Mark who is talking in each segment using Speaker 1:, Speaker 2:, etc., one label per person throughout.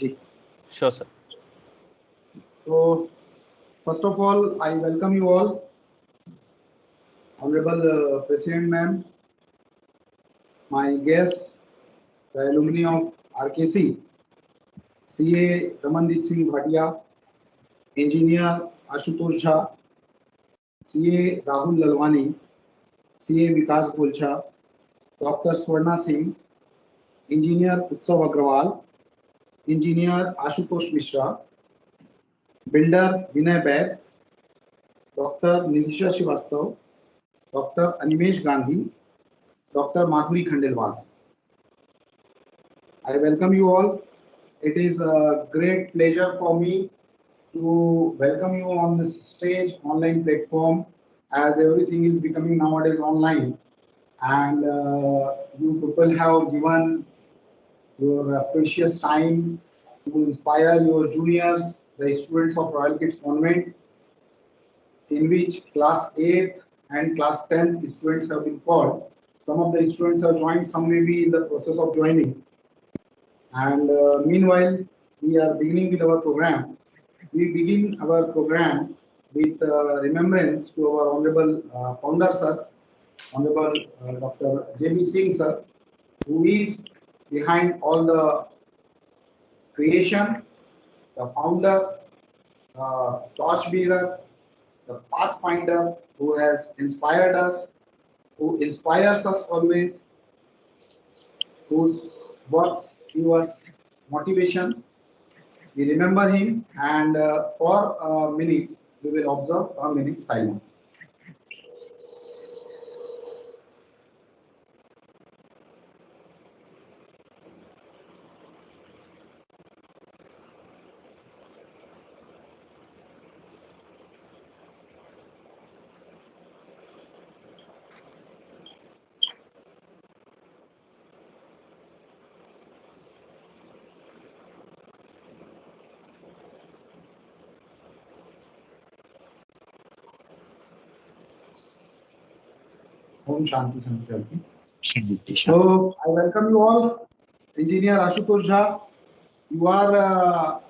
Speaker 1: Ji.
Speaker 2: Sure, sir.
Speaker 1: So, first of all, I welcome you all, Honorable President Ma'am, my guests, the alumni of RKC, CA Ramandeep Singh Bhatia, Engineer Ashutosh Jha, CA Rahul Lalwani, CA Vikas Golcha, Dr. Swarna Singh, Engineer Utsav Agrawal, Engineer Ashutosh Mishra, Builder Vinay Baid, Dr. Nidhisha Srivastav, Dr. Animesh Gandhi, Dr. Madhuri Khandelwal. I welcome you all. It is a great pleasure for me to welcome you on this stage, online platform, as everything is becoming nowadays online. And you people have given your precious time to inspire your juniors, the students of Royal Kids Convent, in which class 8th and class 10th students have been called. Some of the students have joined, some may be in the process of joining. And meanwhile, we are beginning with our program. We begin our program with remembrance to our Honorable Founder Sir, Honorable Dr. J.B. Singh Sir, who is behind all the creation, the founder, torch bearer, the pathfinder who has inspired us, who inspires us always, whose works give us motivation. We remember him, and for a minute we will observe a minute silence. Om Shanti Shanti. So I welcome you all. Engineer Ashutosh Jha, you are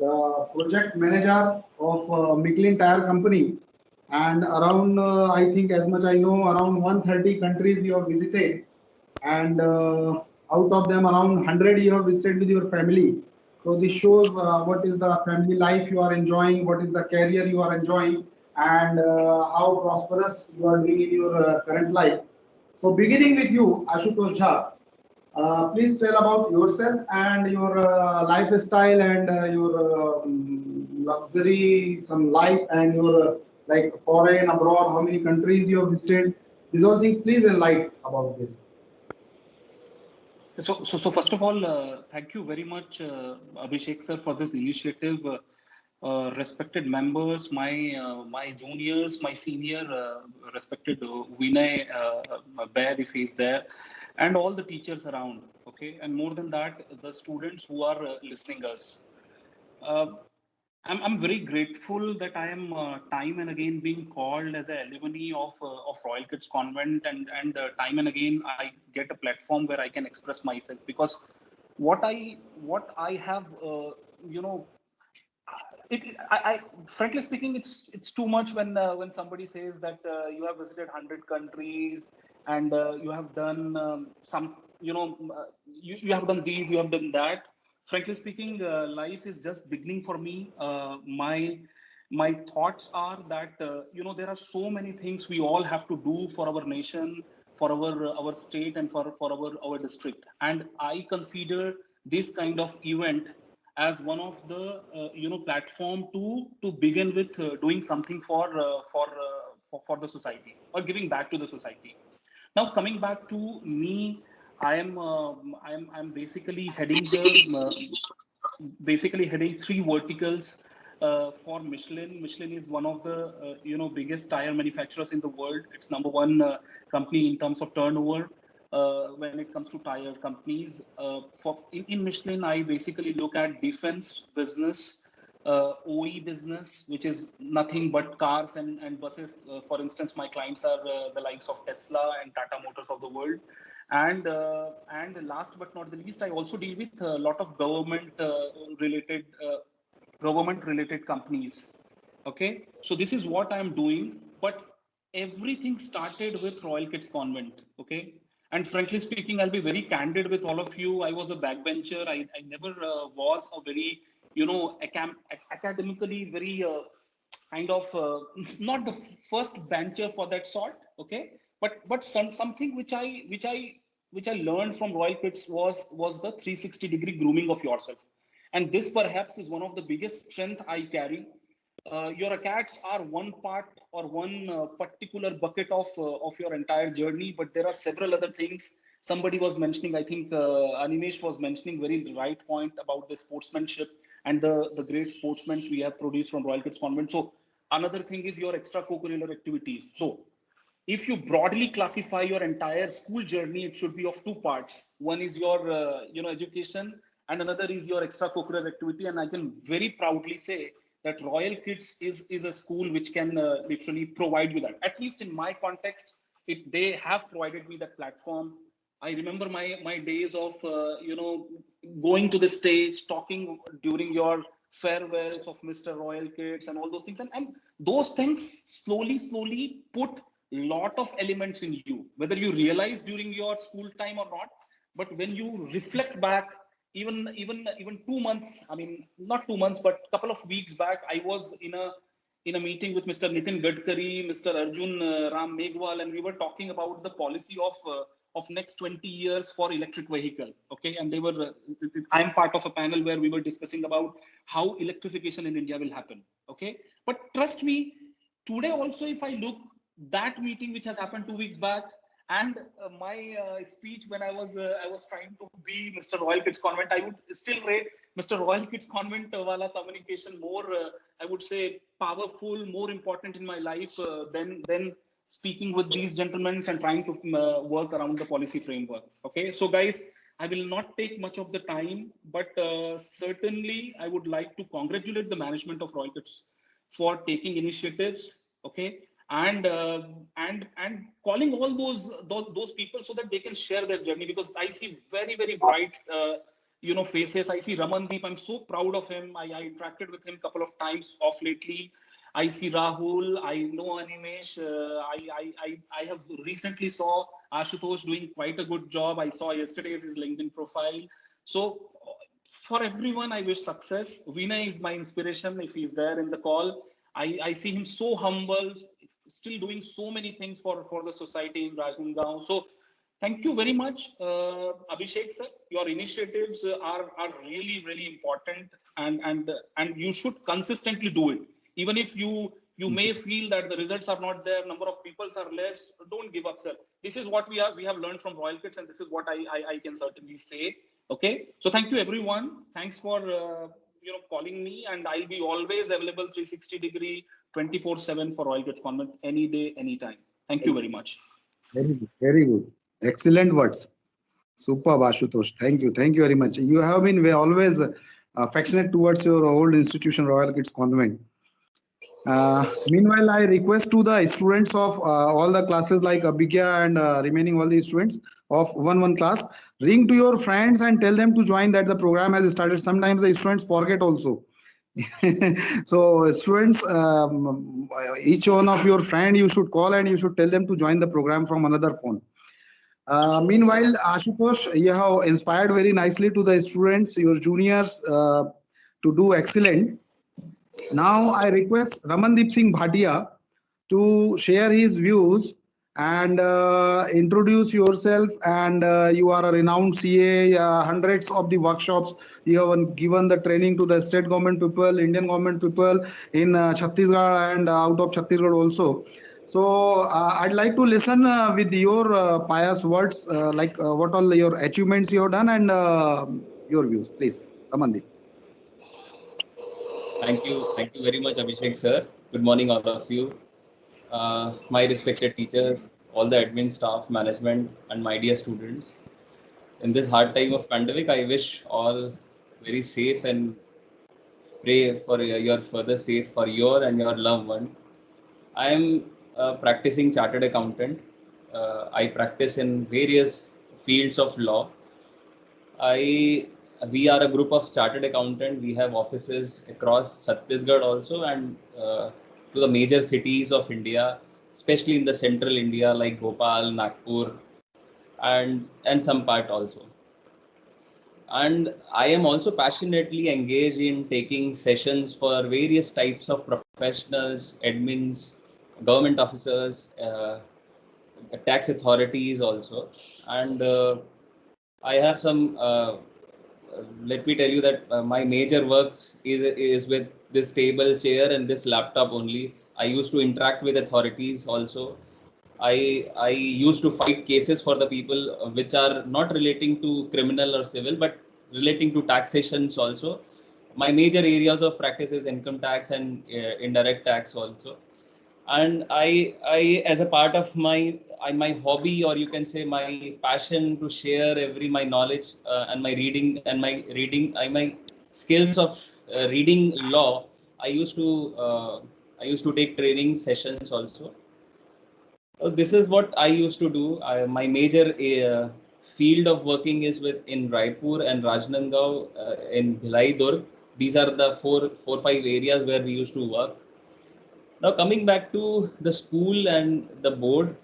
Speaker 1: the project manager of Michelin Tire Company, and around I think, as much I know, around 130 countries you have visited, and out of them around 100 you have visited with your family. So this shows what is the family life you are enjoying, what is the career you are enjoying, and how prosperous you are doing in your current life. So beginning with you, Ashutosh Jha, please tell about yourself and your lifestyle and your luxury, some life, and your like foreign, abroad, how many countries you have visited. These all things, please enlighten about this.
Speaker 3: So first of all, thank you very much, Abhishek sir, for this initiative. Respected members, my juniors, my senior, respected Vinay Baid, if he's there, and all the teachers around. Okay, and more than that, the students who are listening us. Uh, I'm very grateful that I am time and again being called as an alumni of Royal Kids Convent, and time and again I get a platform where I can express myself, because what I have you know I frankly speaking, it's too much when somebody says that you have visited 100 countries, and you have done some, you have done these, you have done that. Frankly speaking, life is just beginning for me. My thoughts are that there are so many things we all have to do for our nation, for our state, and for our district, and I consider this kind of event as one of the platform to begin with doing something for the society, or giving back to the society. Now, coming back to me, I'm basically heading the basically heading three verticals for Michelin. Michelin is one of the biggest tire manufacturers in the world. It's number one company in terms of turnover when it comes to tire companies. In Michelin, I basically look at defense business, OE business, which is nothing but cars and buses. For instance, my clients are the likes of Tesla and Tata Motors of the world. And last but not the least, I also deal with a lot of related government related companies. Okay, so this is what I am doing. But everything started with Royal Kids Convent. Okay, and frankly speaking, I'll be very candid with all of you. I was a backbencher. I never was a very, academically very kind of not the first bencher for that sort. Okay, but something which I learned from Royal Kids was the 360-degree grooming of yourself, and this perhaps is one of the biggest strength I carry. Your acads are one part or one particular bucket of your entire journey, but there are several other things. Somebody was mentioning, I think Animesh was mentioning very right point about the sportsmanship and the great sportsmen we have produced from Royal Kids Convent. So another thing is your extracurricular activities. So if you broadly classify your entire school journey, it should be of two parts. One is your education, and another is your extracurricular activity. And I can very proudly say that Royal Kids is a school which can literally provide you that. At least in my context, they have provided me that platform. I remember my days of going to the stage, talking during your farewells of Mr. Royal Kids and all those things, and those things slowly put lot of elements in you, whether you realize during your school time or not. But when you reflect back, even 2 months, I mean not 2 months but couple of weeks back, I was in a meeting with Mr. Nitin Gadkari, Mr. Arjun Ram Meghwal, and we were talking about the policy of next 20 years for electric vehicle. Okay, and they were I'm part of a panel where we were discussing about how electrification in India will happen. Okay, but trust me, today also if I look that meeting which has happened 2 weeks back, and my speech when I was trying to be Mr. Royal Kids Convent, I would still rate Mr. Royal Kids Convent wala communication more, I would say, powerful, more important in my life than speaking with these gentlemen and trying to work around the policy framework. Okay, so guys, I will not take much of the time, but certainly I would like to congratulate the management of Royal Kids for taking initiatives. Okay, and calling all those people so that they can share their journey, because I see very bright faces. I see Ramandeep, I'm so proud of him. I interacted with him a couple of times off lately. I see Rahul, I know Animesh, I have recently saw Ashutosh doing quite a good job. I saw yesterday's his LinkedIn profile. So for everyone, I wish success. Vinay is my inspiration if he's there in the call. I see him so humble, still doing so many things for the society in Rajnandgaon. So thank you very much, Abhishek sir. Your initiatives are really important, and you should consistently do it. Even if you may feel that the results are not there, number of people are less, don't give up, sir. This is what we have learned from Royal Kids, and this is what I can certainly say. Okay, so thank you everyone. Thanks for calling me, and I'll be always available 360-degree 24/7 for Royal Kids Convent any day, anytime. Thank you very much.
Speaker 1: Very good. Very good. Excellent words. Superb, Ashutosh. Thank you. Thank you very much. You have been always affectionate towards your old institution, Royal Kids Convent. Meanwhile, I request to the students of all the classes like Abhigya and remaining all the students of one class, ring to your friends and tell them to join that the program has started. Sometimes the students forget also. So students, each one of your friend you should call and you should tell them to join the program from another phone. Meanwhile, Ashutosh, you have inspired very nicely to the students, your juniors, to do excellent. Now I request Ramandeep Singh Bhatia to share his views and introduce yourself. And you are a renowned CA, hundreds of the workshops. You have given the training to the state government people, Indian government people in Chhattisgarh and out of Chhattisgarh also. So I'd like to listen with your pious words, what all your achievements you have done and your views, please, Ramandeep.
Speaker 2: Thank you very much, Abhishek sir. Good morning, all of you. My respected teachers, all the admin staff, management, and my dear students. In this hard time of pandemic, I wish all very safe and pray for your further safe for your and your loved one. I am a practicing chartered accountant. I practice in various fields of law. We are a group of chartered accountant. We have offices across Chhattisgarh also, and to the major cities of India, especially in the central India like Bhopal, Nagpur, and some part also. And I am also passionately engaged in taking sessions for various types of professionals, admins, government officers, tax authorities also. And I have some. Let me tell you that my major works is with this table, chair, and this laptop only. I used to interact with authorities also. I used to fight cases for the people which are not relating to criminal or civil, but relating to taxations also. My major areas of practice is income tax and indirect tax also. And I as a part of my hobby, or you can say my passion to share every my knowledge and my skills of reading law, I used to take training sessions also. This is what I used to do. My major field of working is in Raipur and Rajnandgaon, in Bhilai Durg. These are the four five areas where we used to work. Now coming back to the school and the board,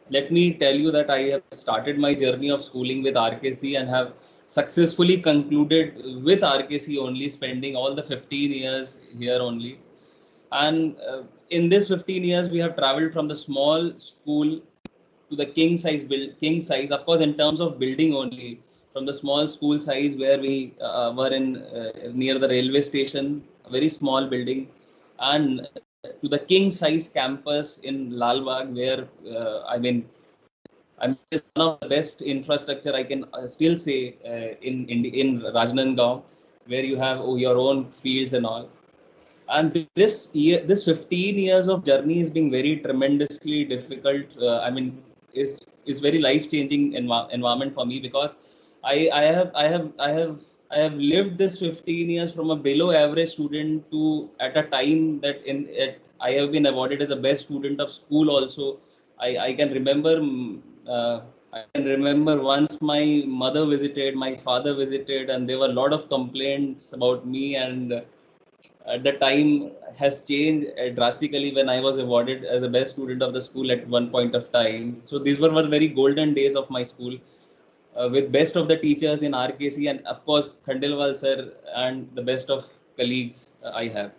Speaker 2: let me tell you that I have started my journey of schooling with RKC and have successfully concluded with RKC only, spending all the 15 years here only. And in this 15 years, we have traveled from the small school to the king size, of course, in terms of building only, from the small school size where we were in near the railway station, a very small building, and to the king size campus in Lalbagh, where it's one of the best infrastructure I can still say in Rajnandgaon, where you have your own fields and all. And this 15 years of journey is being very tremendously difficult. Is very life changing environment for me, because I have lived this 15 years from a below average student to at a time that I have been awarded as a best student of school also. I can remember. Uh, I can remember once my mother visited, my father visited, and there were a lot of complaints about me, and the time has changed drastically when I was awarded as the best student of the school at one point of time. So these were very golden days of my school, with best of the teachers in RKC, and of course Khandelwal sir, and the best of colleagues I have.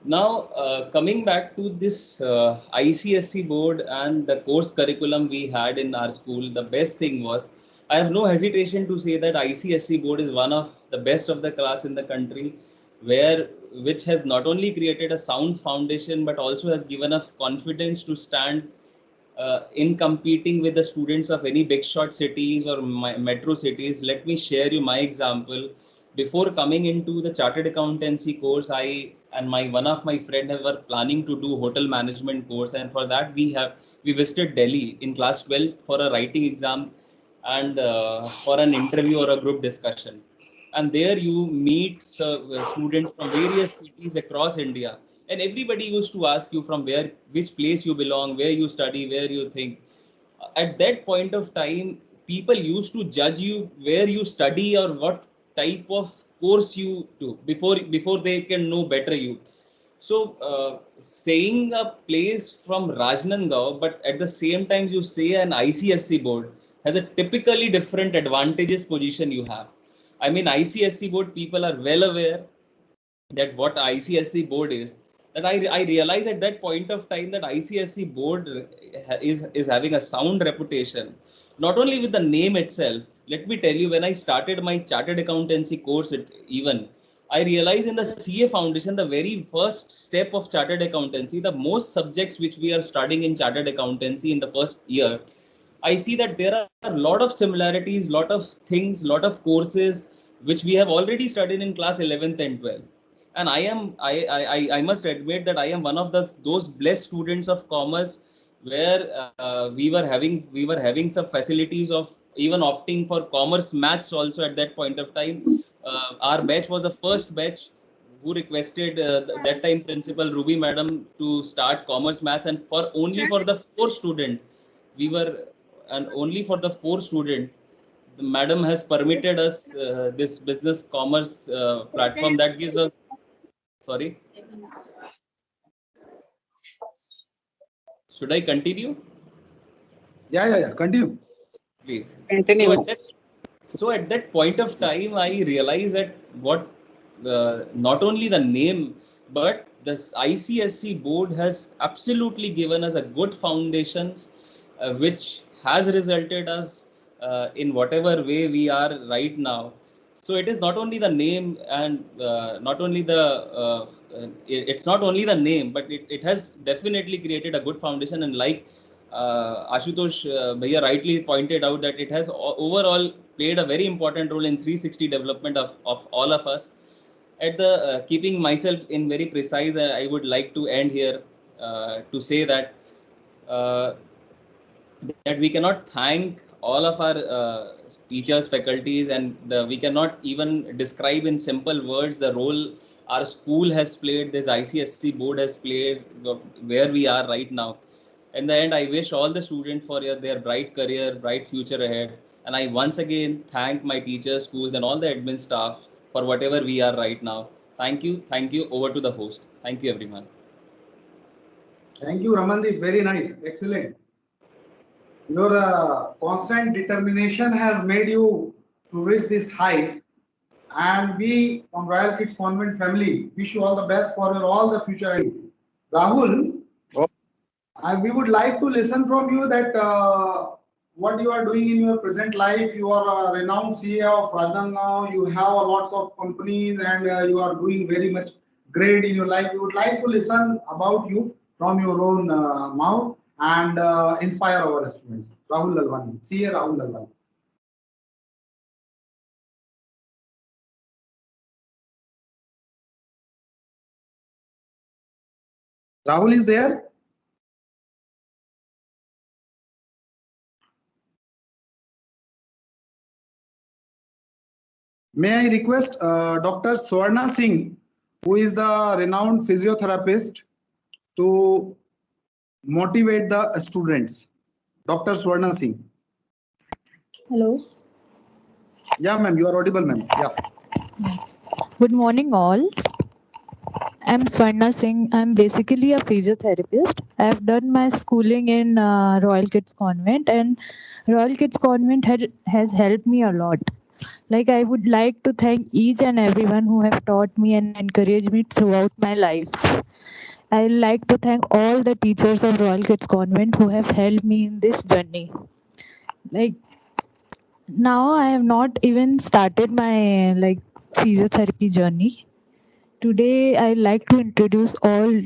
Speaker 2: Now, coming back to this ICSE board and the course curriculum we had in our school, the best thing was, I have no hesitation to say that ICSE board is one of the best of the class in the country, which has not only created a sound foundation, but also has given us confidence to stand in competing with the students of any big shot cities or metro cities. Let me share you my example. Before coming into the chartered accountancy course, I and my one of my friend were planning to do hotel management course, and for that we visited Delhi in class 12 for a writing exam and for an interview or a group discussion. And there you meet students from various cities across India, and everybody used to ask you from which place you belong, where you study, where you think. At that point of time, people used to judge you where you study or what type of course you do before they can know better you. So saying a place from Rajnandgaon, but at the same time you say an ICSE board has a typically different advantageous position you have. I mean, ICSE board people are well aware that what ICSE board is. That I realize at that point of time that ICSE board is having a sound reputation, not only with the name itself. Let me tell you, when I started my chartered accountancy course, I realized in the CA foundation, the very first step of chartered accountancy, the most subjects which we are studying in chartered accountancy in the first year, I see that there are a lot of similarities, lot of things, lot of courses which we have already studied in class 11th and 12th. And I must admit that I am one of those blessed students of commerce, where we were having some facilities of even opting for commerce maths also at that point of time. Our batch was the first batch who requested that time principal Ruby madam to start commerce maths, and for only for the 4 student we were and only for the 4 student, the madam has permitted us this business commerce platform that gives us. Sorry, should I continue?
Speaker 1: Yeah. Continue.
Speaker 2: Please.
Speaker 4: Continue.
Speaker 2: So at that point of time, I realized that what not only the name, but this ICSC board has absolutely given us a good foundations, which has resulted us in whatever way we are right now. So it is not only the name and not only the it's not only the name, but it has definitely created a good foundation. And like Ashutosh Bhaiya rightly pointed out, that it has overall played a very important role in 360 development of all of us. At the keeping myself in very precise, I would like to end here to say that uh, that we cannot thank all of our teachers, faculties, and we cannot even describe in simple words the role our school has played, this ICSC board has played, where we are right now. In the end, I wish all the students for their bright career, bright future ahead. And I once again thank my teachers, schools, and all the admin staff for whatever we are right now. Thank you. Thank you. Over to the host. Thank you, everyone.
Speaker 1: Thank you, Ramandeep. Very nice. Excellent. Your constant determination has made you to reach this height. And we from Royal Kids Convent family wish you all the best for your all the future. Rahul,
Speaker 4: Oh.
Speaker 1: we would like to listen from you that what you are doing in your present life. You are a renowned CEO of Radhangaon. You have a lots of companies and you are doing very much great in your life. We would like to listen about you from your own mouth and inspire our students. Rahul Lalwani, CEO Rahul Lalwani. Rahul is there? May I request Dr. Swarna Singh, who is the renowned physiotherapist, to motivate the students? Dr. Swarna Singh.
Speaker 5: Hello.
Speaker 1: Yeah, ma'am, you are audible, ma'am. Yeah.
Speaker 5: Good morning, all. I'm Swarna Singh. I'm basically a physiotherapist. I've done my schooling in Royal Kids Convent, and Royal Kids Convent has helped me a lot. Like, I would like to thank each and everyone who have taught me and encouraged me throughout my life. I like to thank all the teachers of Royal Kids Convent who have helped me in this journey. Like, now I have not even started my physiotherapy journey. Today I like to introduce all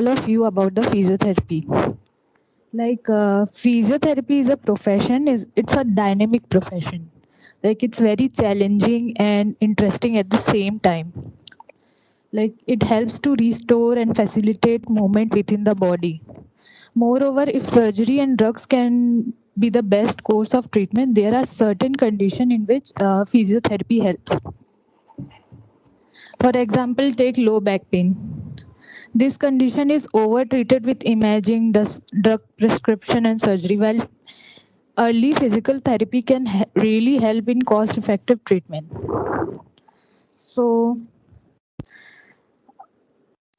Speaker 5: of you about the physiotherapy. Physiotherapy is a profession, is it's a dynamic profession. Like, it's very challenging and interesting at the same time. Like, it helps to restore and facilitate movement within the body. Moreover, if surgery and drugs can be the best course of treatment, there are certain conditions in which physiotherapy helps. For example, take low back pain. This condition is over-treated with imaging, drug prescription, and surgery, while early physical therapy can really help in cost-effective treatment. So,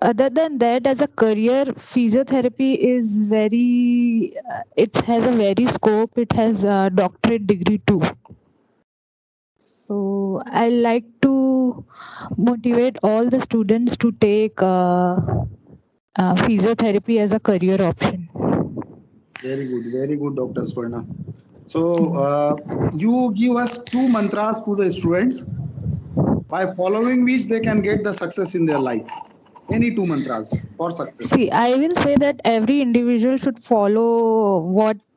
Speaker 5: other than that, as a career, physiotherapy is it has a very scope, it has a doctorate degree too. So I like to motivate all the students to take physiotherapy as a career option.
Speaker 1: Very good, Dr. Swarna. So you give us 2 mantras to the students by following which they can get the success in their life. Any 2 mantras for success.
Speaker 5: See, I will say that every individual should follow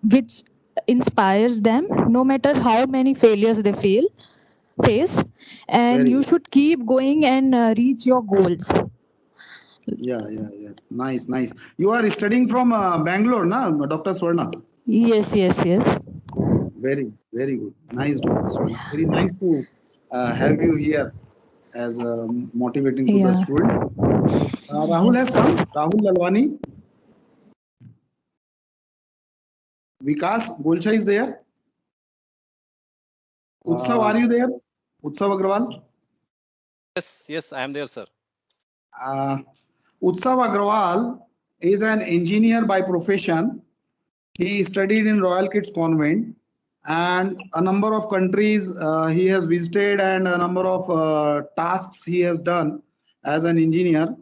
Speaker 5: which inspires them, no matter how many failures they face, and
Speaker 1: Very
Speaker 5: you
Speaker 1: good.
Speaker 5: should keep going and reach your goals.
Speaker 1: Yeah. Nice. You are studying from Bangalore, na, Dr. Swarna?
Speaker 5: Yes.
Speaker 1: Very good. Nice, Dr. Swarna. Very nice to have you here as motivating to the
Speaker 5: Yeah.
Speaker 1: student. Rahul has come. Rahul Lalwani. Vikas Golcha is there. Utsav, are you there? Utsav Agrawal.
Speaker 4: Yes, I am there, sir.
Speaker 1: Uh, Utsav Agrawal is an engineer by profession. He studied in Royal Kids Convent, and a number of countries he has visited, and a number of tasks he has done as an engineer.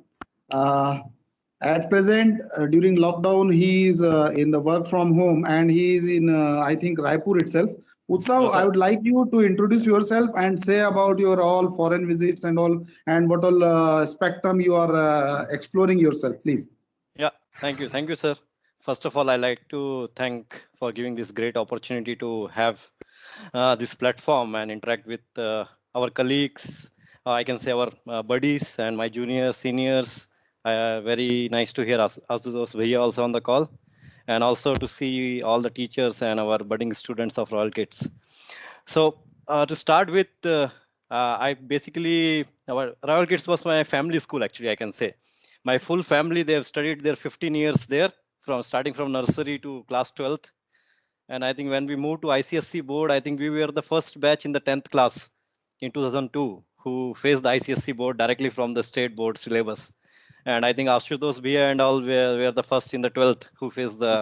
Speaker 1: At present, during lockdown, he is in the work from home, and he is in, I think, Raipur itself. Utsav,
Speaker 4: Yes, sir.
Speaker 1: I would like you to introduce yourself and say about your all foreign visits and all, and what all spectrum you are exploring yourself, please.
Speaker 4: Yeah, thank you, sir. First of all, I like to thank for giving this great opportunity to have this platform and interact with our colleagues. I can say our buddies and my juniors, seniors. Very nice to hear Ashutosh Bhaiya also on the call, and also to see all the teachers and our budding students of Royal Kids. So to start with, I basically, our Royal Kids was my family school, actually, I can say. My full family, they have studied their 15 years there, from starting from nursery to class 12th. And I think when we moved to ICSC board, I think we were the first batch in the 10th class in 2002 who faced the ICSC board directly from the state board syllabus. And I think Ashutosh Bhaiya and all were the first in the 12th who faced the,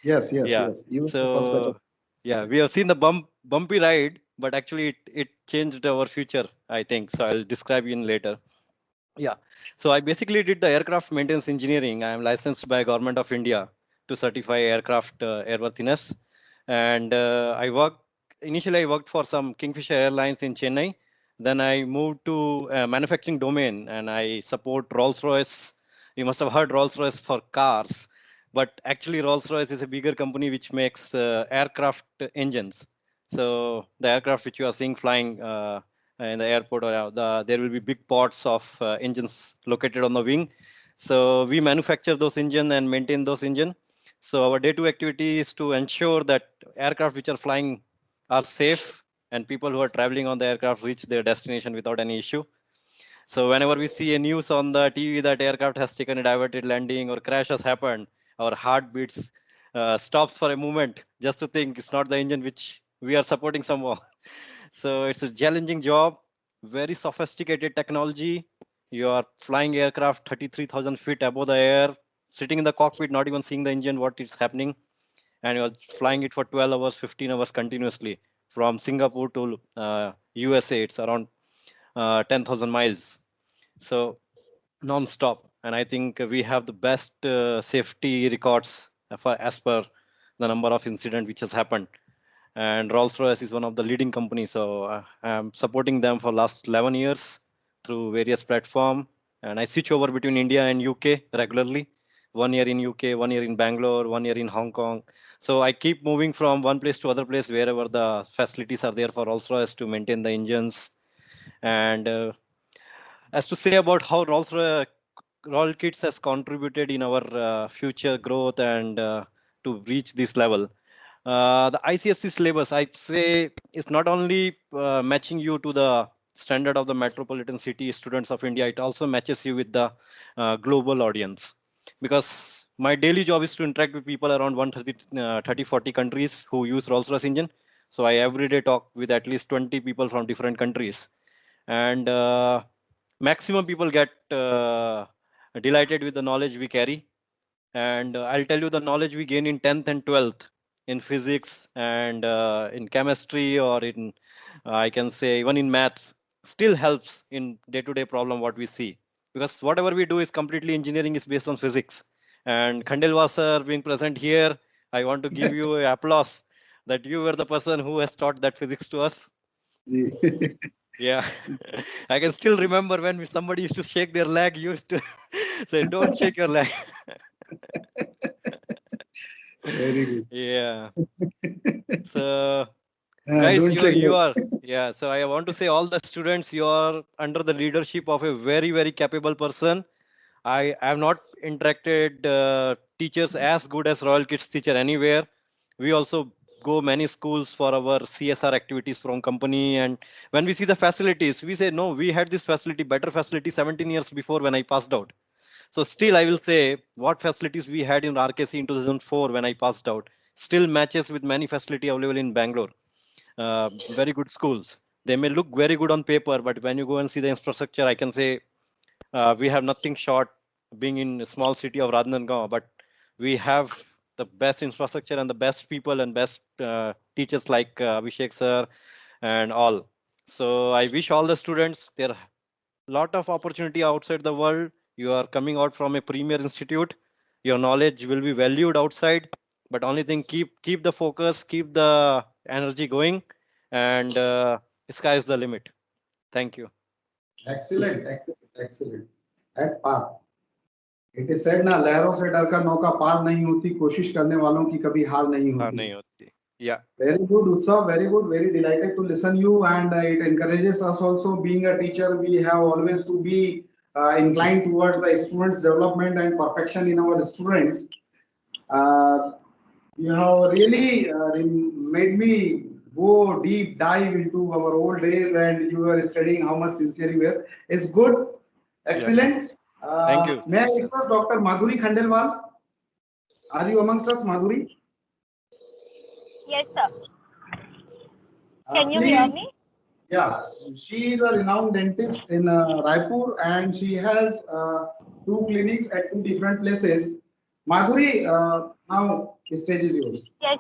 Speaker 1: Yes,
Speaker 4: yeah.
Speaker 1: You were the first batch.
Speaker 4: So yeah, we have seen the bumpy ride, but actually it changed our future, I think. So I'll describe in later. Yeah. So I basically did the aircraft maintenance engineering. I am licensed by Government of India to certify aircraft airworthiness. And initially I worked for some Kingfisher Airlines in Chennai. Then I moved to manufacturing domain and I support Rolls-Royce. You must have heard Rolls-Royce for cars, but actually Rolls-Royce is a bigger company which makes aircraft engines. So the aircraft which you are seeing flying in the airport, or there will be big pods of engines located on the wing. So we manufacture those engines and maintain those engines. So our day-to-day activity is to ensure that aircraft which are flying are safe and people who are traveling on the aircraft reach their destination without any issue. So whenever we see a news on the TV that aircraft has taken a diverted landing or crash has happened, our heart beats stops for a moment just to think it's not the engine which we are supporting somehow. So it's a challenging job, very sophisticated technology. You are flying aircraft 33,000 feet above the air, sitting in the cockpit, not even seeing the engine, what is happening. And you're flying it for 12 hours, 15 hours continuously from Singapore to USA. It's around 10,000 miles. So non-stop. And I think we have the best safety records for as per the number of incidents which has happened. And Rolls-Royce is one of the leading companies. So I'm supporting them for last 11 years through various platforms. And I switch over between India and UK regularly. 1 year in UK, 1 year in Bangalore, 1 year in Hong Kong. So I keep moving from one place to other place wherever the facilities are there for Rolls-Royce to maintain the engines. And as to say about how Royal Kids has contributed in our future growth and to reach this level. The ICSC syllabus, I say, is not only matching you to the standard of the metropolitan city students of India, it also matches you with the global audience. Because my daily job is to interact with people around 130, 40 countries who use Rolls-Royce engine. So I every day talk with at least 20 people from different countries. And maximum people get delighted with the knowledge we carry. And I'll tell you the knowledge we gain in 10th and 12th in physics and in chemistry, or in, I can say, even in maths, still helps in day-to-day problem what we see. Because whatever we do is completely engineering is based on physics. And Khandelwal sir being present here, I want to give you a applause that you were the person who has taught that physics to us. Yeah, I can still remember when somebody used to shake their leg, you used to say, "Don't shake your leg."
Speaker 1: Very good.
Speaker 4: Yeah. So, guys,
Speaker 1: Don't check
Speaker 4: you
Speaker 1: that.
Speaker 4: are, yeah. So I want to say, all the students, you are under the leadership of a very, very capable person. I have not interacted teachers as good as Royal Kids teacher anywhere. We also go many schools for our CSR activities from company, and when we see the facilities, we say, no, we had this facility, better facility 17 years before when I passed out. So still I will say what facilities we had in RKC in 2004 when I passed out. still matches with many facility available in Bangalore. Very good schools. They may look very good on paper, but when you go and see the infrastructure, I can say we have nothing short being in a small city of Radhanagao, but we have the best infrastructure and the best people and best teachers like Abhishek sir and all. So I wish all the students there are lot of opportunity outside the world. You are coming out from a premier institute. Your knowledge will be valued outside, but only thing keep the focus, keep the energy going, and sky is the limit. Thank you.
Speaker 1: Excellent, excellent, excellent. At par. It is said ना लहरों से डरकर नौका पार नहीं होती कोशिश करने वालों की कभी हार नहीं
Speaker 4: हाँ,
Speaker 1: होती.
Speaker 4: नहीं होती. Yeah.
Speaker 1: Very good, Utsav. Very good. Very delighted to listen you, and it encourages us also. Being a teacher, we have always to be inclined towards the students' development and perfection in our students. You have really made me go deep dive into our old days, and you were studying how much sincere you were. It's good, excellent.
Speaker 4: Thank you.
Speaker 1: May I request Dr. Madhuri Khandelwal? Are you amongst us, Madhuri?
Speaker 6: Yes, sir. Can you hear
Speaker 1: Please.
Speaker 6: me?
Speaker 1: Yeah, she is a renowned dentist in Raipur, and she has 2 clinics at 2 different places. Madhuri, now the stage is yours.
Speaker 6: Yes.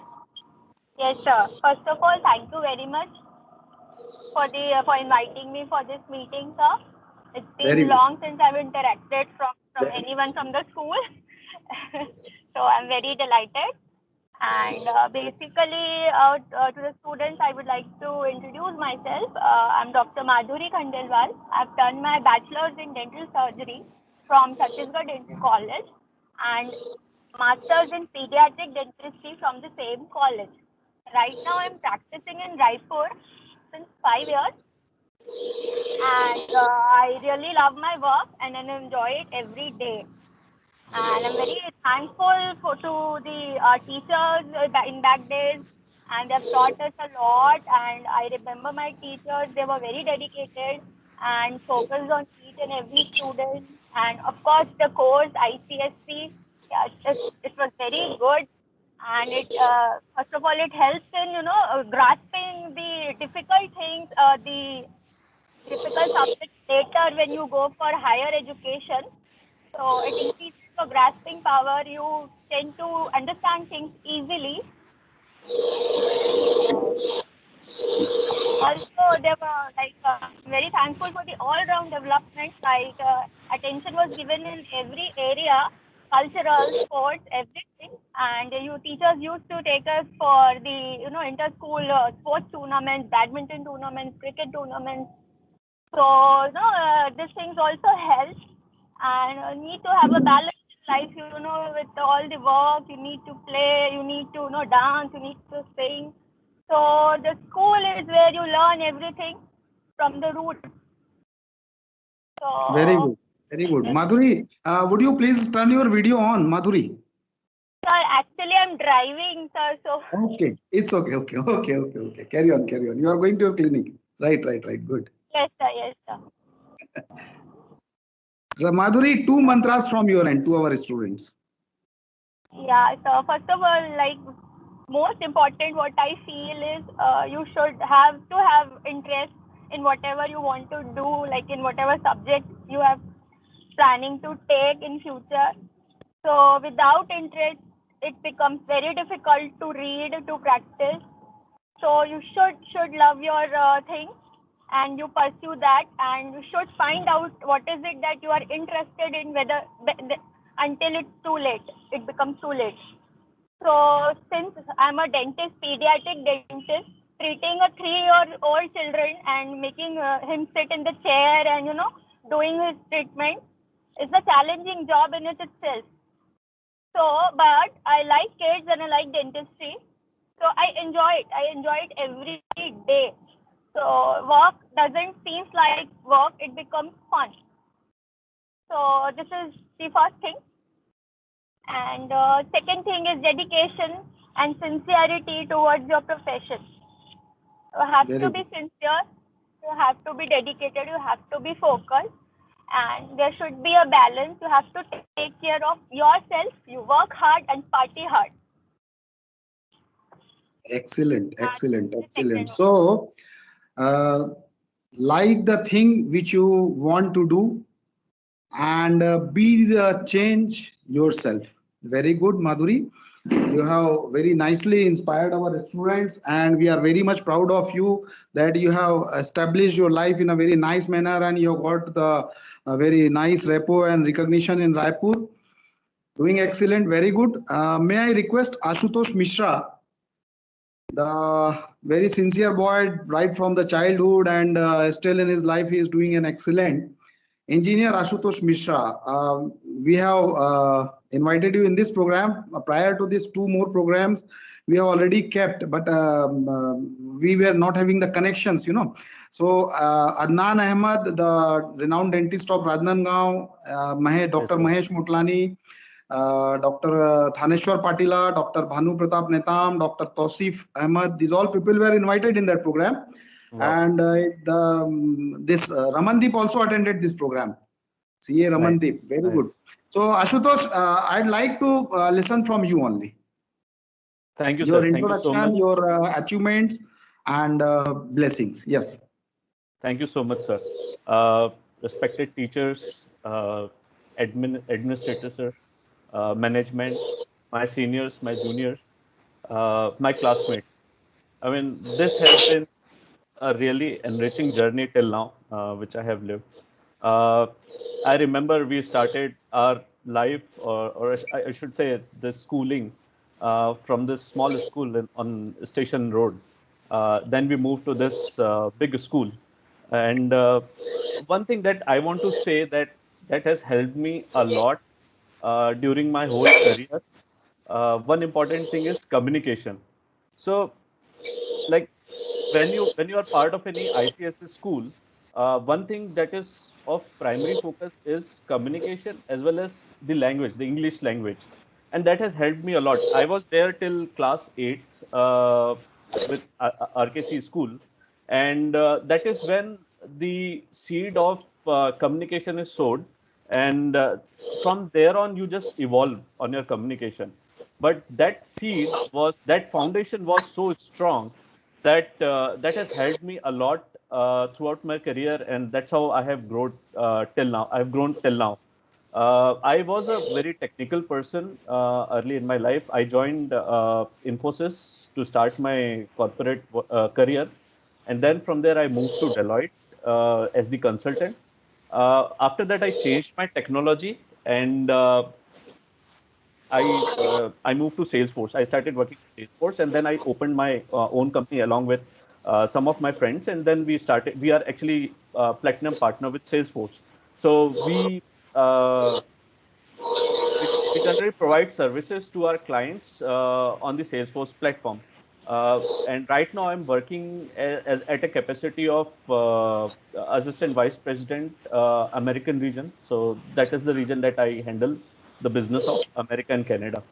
Speaker 6: Yes, sir. First of all, thank you very much for inviting me for this meeting, sir. It's
Speaker 1: Very
Speaker 6: been
Speaker 1: good.
Speaker 6: long since I've interacted from anyone from the school. So I'm very delighted. And basically, to the students, I would like to introduce myself. I'm Dr. Madhuri Khandelwal. I've done my bachelor's in dental surgery from Chhattisgarh Dental College and master's in pediatric dentistry from the same college. Right now, I'm practicing in Raipur since 5 years, and I really love my work and I enjoy it every day. And I'm very thankful to the teachers in back days, and they've taught us a lot. And I remember my teachers; they were very dedicated and focused on each and every student. And of course, the course ICSC, yeah, it was very good. And it first of all, it helps in grasping the difficult things, the difficult subjects later when you go for higher education. So it increases your grasping power. You tend to understand things easily. Also, they were very thankful for the all-round development. Attention was given in every area, cultural, sports, everything. And you teachers used to take us for the inter-school sports tournaments, badminton tournaments, cricket tournaments. So these things also help. And need to have a balance in life, with all the work. You need to play, you need to dance, you need to sing. So the school is where you learn everything from the root.
Speaker 1: Very
Speaker 6: So,
Speaker 1: good. Very good. Madhuri, would you please turn your video on, Madhuri?
Speaker 6: sir, actually I'm driving, sir. So
Speaker 1: Okay, it's okay. Okay. Carry on, carry on. You are going to your clinic. Right. Good.
Speaker 6: yes, sir. Yes, sir.
Speaker 1: Madhuri, 2 mantras from your end to our students.
Speaker 6: Yeah. So first of all, most important, what I feel is you should have to have interest in whatever you want to do, like in whatever subject you have planning to take in future. So without interest, it becomes very difficult to read, to practice. So you should love your thing, and you pursue that, and you should find out what is it that you are interested in, until it's too late. It becomes too late. So since I'm a dentist, pediatric dentist, treating a 3-year-old children and making him sit in the chair and doing his treatment is a challenging job in it itself. So, but I like kids and I like dentistry, so I enjoy it. I enjoy it every day. So work doesn't seem like work; it becomes fun. So this is the first thing. And second thing is dedication and sincerity towards your profession. You have
Speaker 1: Very
Speaker 6: to
Speaker 1: good.
Speaker 6: be sincere, you have to be dedicated, you have to be focused, and there should be a balance. You have to take care of yourself, you work hard and party hard.
Speaker 1: Excellent, excellent, excellent.
Speaker 6: Second.
Speaker 1: So, uh, like the thing which you want to do and be the change yourself. Very good, Madhuri. You have very nicely inspired our students, and we are very much proud of you that you have established your life in a very nice manner and you have got the very nice repo and recognition in Raipur. Doing excellent, very good. May I request Ashutosh Mishra, the very sincere boy right from the childhood and still in his life he is doing an excellent. Engineer Ashutosh Mishra, we have invited you in this program. Prior to these two more programs, we have already kept, but we were not having the connections, you know. So Adnan Ahmed, the renowned dentist of Rajnandgaon, Dr.
Speaker 7: sir.
Speaker 1: Mahesh Mutlani, Dr. Thaneshwar Patila, Dr. Bhanu Pratap Netam, Dr. Tausif Ahmed, these all people were invited in that program.
Speaker 7: Wow.
Speaker 1: And this Ramandeep also attended this program. CA Ramandeep,
Speaker 7: Nice,
Speaker 1: very
Speaker 7: nice.
Speaker 1: good. So Ashutosh, I'd like to listen from you only.
Speaker 7: Thank you,
Speaker 1: Your
Speaker 7: sir. Thank you so
Speaker 1: introduction,
Speaker 7: much.
Speaker 1: your achievements and blessings. Yes.
Speaker 7: Thank you so much, sir. Respected teachers, administrators, sir, management, my seniors, my juniors, my classmates. I mean, this has been a really enriching journey till now, which I have lived. Uh, I remember we started our life, or I should say, the schooling from this small school on Station Road. Then we moved to this big school, and one thing that I want to say that has helped me a lot during my whole career. One important thing is communication. So, like when you are part of any ICSE school, one thing that is of primary focus is communication as well as the language, the English language, and that has helped me a lot. I was there till class 8 with RKC school, and that is when the seed of communication is sowed, and from there on you just evolve on your communication. But that foundation was so strong that has helped me a lot throughout my career, and that's how I have grown till now. I've grown till now. I was a very technical person early in my life. I joined Infosys to start my corporate career, and then from there I moved to Deloitte as the consultant. After that, I changed my technology and I moved to Salesforce. I started working at Salesforce, and then I opened my own company along with some of my friends, and then we started. We are actually platinum partner with Salesforce. So uh, we generally provide services to our clients on the Salesforce platform. And right now, I'm working as at a capacity of assistant vice president, American region. So that is the region that I handle the business of America and Canada.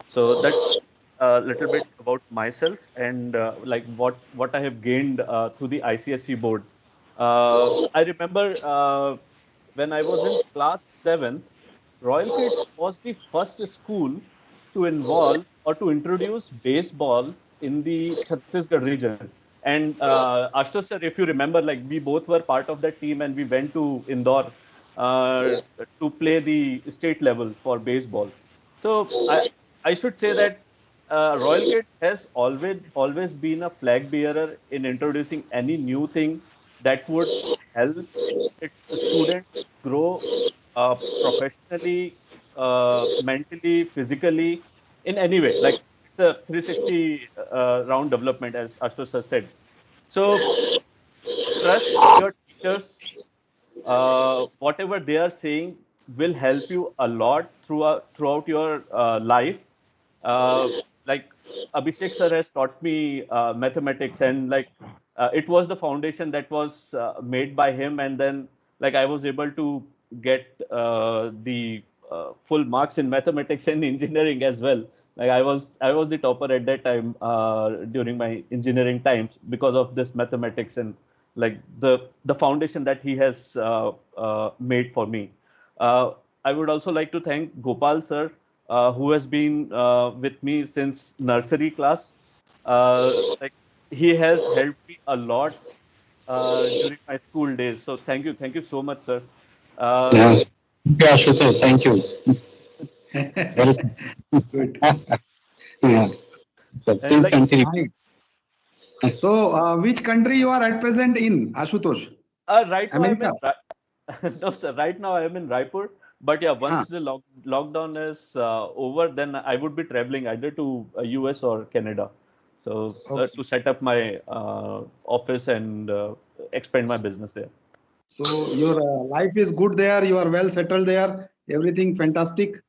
Speaker 7: So that's a little bit about myself and like what I have gained through the ICSE board. I remember when I was in class 7th, Royal Kids was the first school to involve or to introduce baseball in the Chhattisgarh region. And Ashutosh sir, if you remember, like we both were part of that team and we went to Indore to play the state level for baseball. So I should say that Royal Kids has always been a flag bearer in introducing any new thing that would help its students grow professionally, mentally, physically, in any way. Like it's a 360 round development, as Ashutosh has said. So trust your teachers. Whatever they are saying will help you a lot throughout your life. Uh, like Abhishek sir has taught me mathematics, and like it was the foundation that was made by him, and then like I was able to get the full marks in mathematics and engineering as well. Like I was the topper at that time during my engineering times because of this mathematics and like the foundation that he has made for me. Uh, I would also like to thank Gopal sir, who has been with me since nursery class. Like he has helped me a lot during my school days. So thank you so much, sir.
Speaker 8: Yeah. Yeah, Ashutosh, thank you. Welcome.
Speaker 1: Good.
Speaker 8: Yeah. So
Speaker 7: And
Speaker 8: please
Speaker 7: like
Speaker 8: continue.
Speaker 1: Nice. So, which country you are at present in, Ashutosh?
Speaker 7: right now I'm
Speaker 1: America.
Speaker 7: in no sir. Right now I am in Raipur. But yeah,
Speaker 1: Ah,
Speaker 7: once the lockdown is over, then I would be traveling either to US or Canada. So
Speaker 1: okay.
Speaker 7: to set up my office and expand my business there.
Speaker 1: So your life is good there. You are well settled there. Everything fantastic.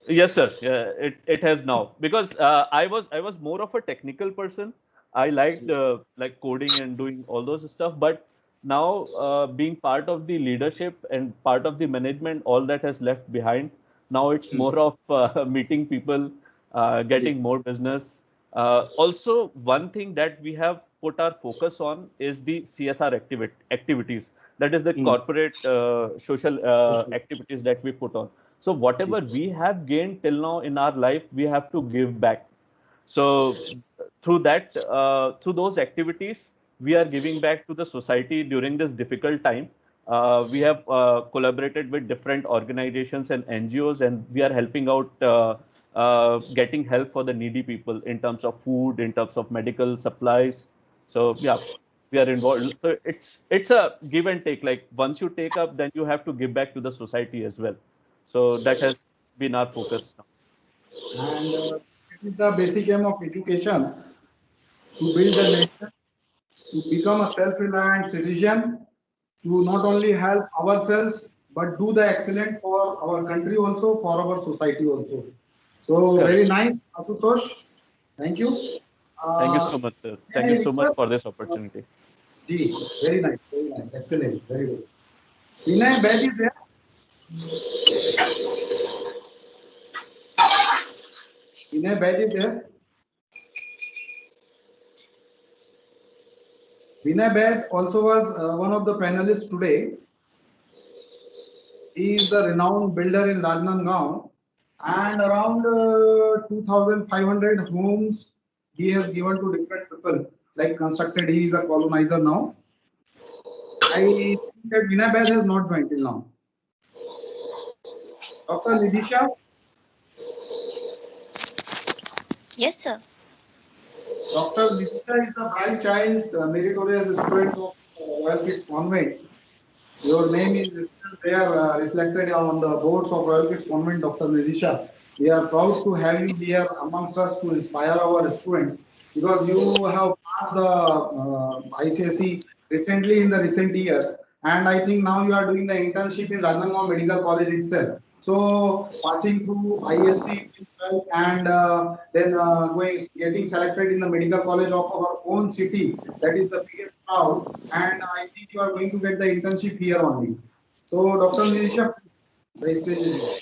Speaker 7: Yes, sir. Yeah, it has now because I was more of a technical person. I liked like coding and doing all those stuff, but now being part of the leadership and part of the management, all that has left behind. Now it's
Speaker 1: Hmm.
Speaker 7: more of meeting people,
Speaker 1: Ji.
Speaker 7: getting more business. Also, one thing that we have put our focus on is the CSR activities. That is the
Speaker 1: Hmm.
Speaker 7: corporate social
Speaker 1: Yes, sir.
Speaker 7: activities that we put on. So whatever
Speaker 1: Ji.
Speaker 7: we have gained till now in our life, we have to give back. So through that, through those activities, we are giving back to the society during this difficult time. We have collaborated with different organizations and NGOs, and we are helping out, getting help for the needy people in terms of food, in terms of medical supplies. So yeah, we are involved. So it's a give and take. Like once you take up, then you have to give back to the society as well. So that has been our focus now.
Speaker 1: And it is the basic aim of education to build a nation, to become a self-reliant citizen, to not only help ourselves but do the excellent for our country also, for our society also. So very
Speaker 7: Correct.
Speaker 1: nice, Asutosh. Thank you.
Speaker 7: Thank you
Speaker 1: Uh,
Speaker 7: so much, sir.
Speaker 1: can
Speaker 7: Thank
Speaker 1: I
Speaker 7: you so much
Speaker 1: request?
Speaker 7: for this
Speaker 1: Uh,
Speaker 7: opportunity.
Speaker 1: very nice, excellent, very good. Vinay Bed is there. Vinay Bed is there. Vinay Bed also was one of the panelists today. He is the renowned builder in Rajnandgaon, and around 2,500 homes he has given to different people, like constructed. He is a colonizer now. I think that Vinay Bed has not joined till now. Dr. Nidisha,
Speaker 9: Yes, sir.
Speaker 1: Dr. Nidisha is the bright child, meritorious student of Royal Kids Convent. Your name is still there, reflected on the boards of Royal Kids Convent, Dr. Nidisha. We are proud to have you here amongst us to inspire our students because you have passed the ICSE recently in the recent years, and I think now you are doing the internship in Rajnandgaon Medical College itself. So passing through ISC and then going getting selected in the medical college of our own city, that is the biggest proud, and I think you are going to get the internship here only. So, Dr. Nirisha, the stage is yours.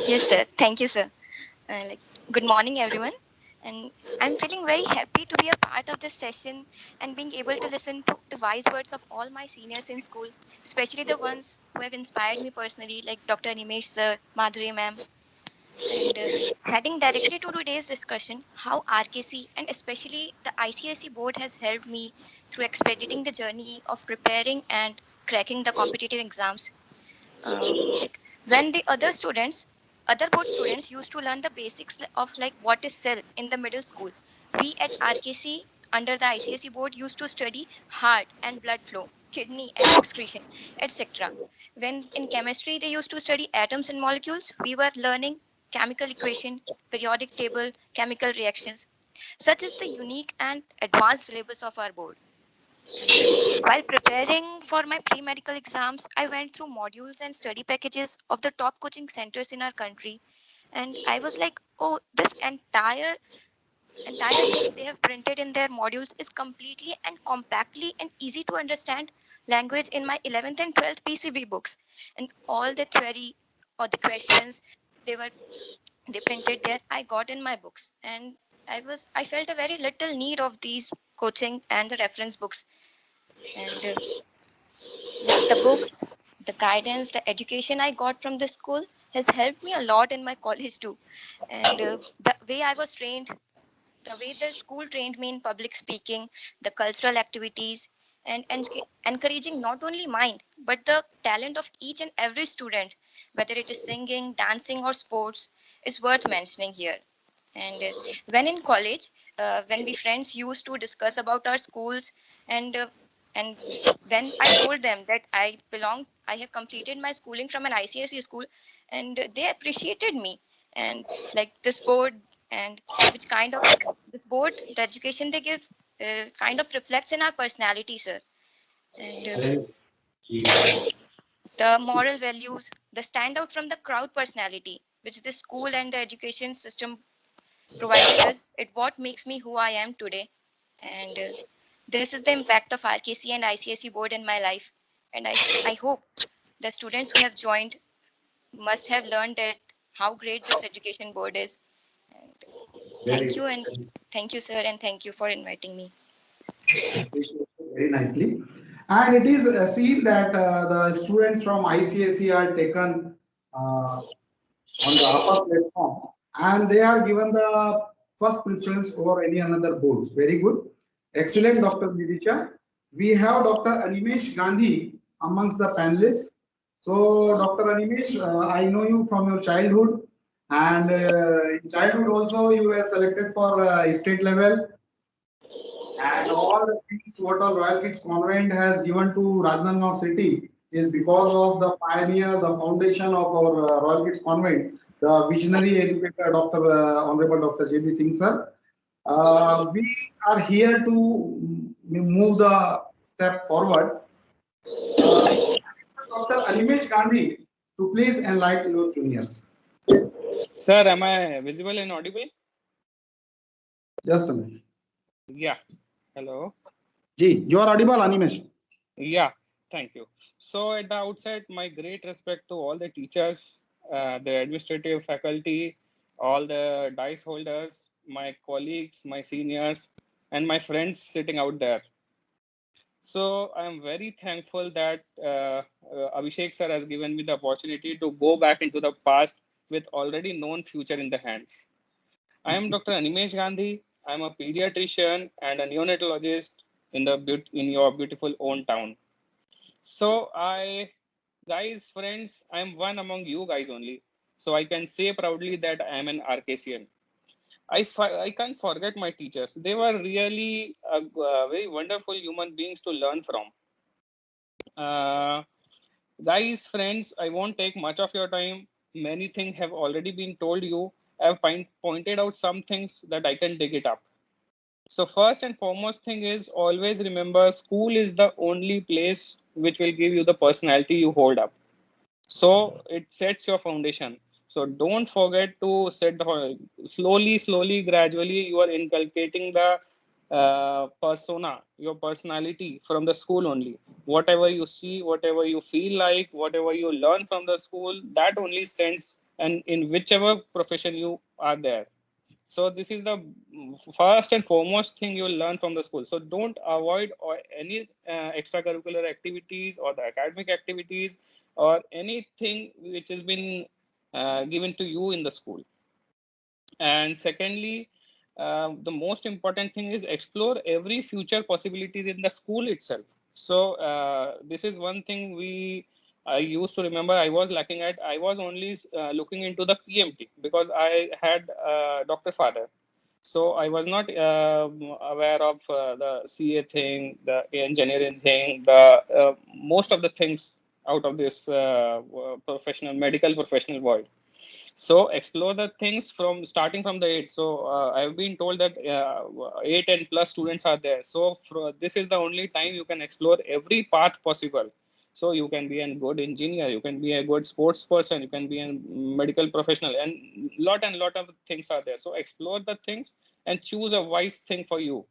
Speaker 9: Yes, sir. Thank you, sir. Good morning, everyone. And I'm feeling very happy to be a part of this session and being able to listen to the wise words of all my seniors in school, especially the ones who have inspired me personally, like Dr. Nimesh sir, Madhuri ma'am. And heading directly to today's discussion, how RKC and especially the ICSE board has helped me through expediting the journey of preparing and cracking the competitive exams. Like when the other board students used to learn the basics of like what is cell in the middle school, we at RKC under the ICSE board used to study heart and blood flow, kidney and excretion, etc. When in chemistry they used to study atoms and molecules, we were learning chemical equation, periodic table, chemical reactions. Such is the unique and advanced syllabus of our board. While preparing for my pre medical exams, I went through modules and study packages of the top coaching centers in our country. And I was like, oh, this entire thing they have printed in their modules is completely and compactly and easy to understand language in my 11th and 12th PCB books. And all the theory or the questions they were they printed there, I got in my books. And I felt a very little need of these coaching and the reference books. And like the books, the guidance, the education I got from the school has helped me a lot in my college too. And the way I was trained, the way the school trained me in public speaking, the cultural activities, and encouraging not only mine, but the talent of each and every student, whether it is singing, dancing, or sports, is worth mentioning here. And when in college, when we friends used to discuss about our schools, and and when I told them that I have completed my schooling from an ICSE school, and they appreciated me, and like this board, and which kind of this board, the education they give, kind of reflects in our personality, sir. And the moral values, the stand out from the crowd personality, which the school and the education system provided us, it what makes me who I am today. And this is the impact of RKC and ICSE board in my life. And I hope the students who have joined must have learned that how great this education board is. And thank you, sir, and thank you for inviting me.
Speaker 1: Very nicely. And it is seen that the students from ICSE are taken on the upper platform and they are given the first preference over any another boards. Very good. Excellent, Dr. Nidisha. We have Dr. Animesh Gandhi amongst the panelists. So, Dr. Animesh, I know you from your childhood, and in childhood also you were selected for state level, and all the things what all Royal Kids Convent has given to Rajnandgaon city is because of the pioneer, the foundation of our Royal Kids Convent, the visionary educator, Dr. Honorable Dr. J.B. Singh sir. We are here to move the step forward. Dr. Animesh Gandhi, to please enlighten your juniors.
Speaker 10: Sir, am I visible and audible?
Speaker 1: Just a minute.
Speaker 10: Yeah. Hello.
Speaker 1: Ji, you are audible, Animesh.
Speaker 10: Yeah, thank you. So at the outset, my great respect to all the teachers, the administrative faculty, all the dice holders, my colleagues, my seniors, and my friends sitting out there. So I'm very thankful that Abhishek sir has given me the opportunity to go back into the past with already known future in the hands. I am Dr. Animesh Gandhi. I'm a pediatrician and a neonatologist in your beautiful own town. So guys, friends, I'm one among you guys only. So I can say proudly that I am an RKCN. I can't forget my teachers. They were really very wonderful human beings to learn from. Guys, friends, I won't take much of your time. Many things have already been told you. I've pointed out some things that I can dig it up. So first and foremost thing is always remember school is the only place which will give you the personality you hold up. So it sets your foundation. So don't forget to set the slowly, gradually you are inculcating the persona, your personality from the school only. Whatever you see, whatever you feel like, whatever you learn from the school, that only stands and in whichever profession you are there. So this is the first and foremost thing you'll learn from the school. So don't avoid or any extracurricular activities or the academic activities or anything which has been given to you in the school. And secondly, the most important thing is explore every future possibilities in the school itself. So this is one thing I used to remember I was lacking at. I was only looking into the PMT because I had Dr. Father. So I was not aware of the CA thing, the engineering thing, the most of the things out of this medical professional world. So explore the things from starting from the 8. So I've been told that 8 and plus students are there. So this is the only time you can explore every path possible. So you can be a good engineer, you can be a good sports person, you can be a medical professional, and lot of things are there. So explore the things and choose a wise thing for you.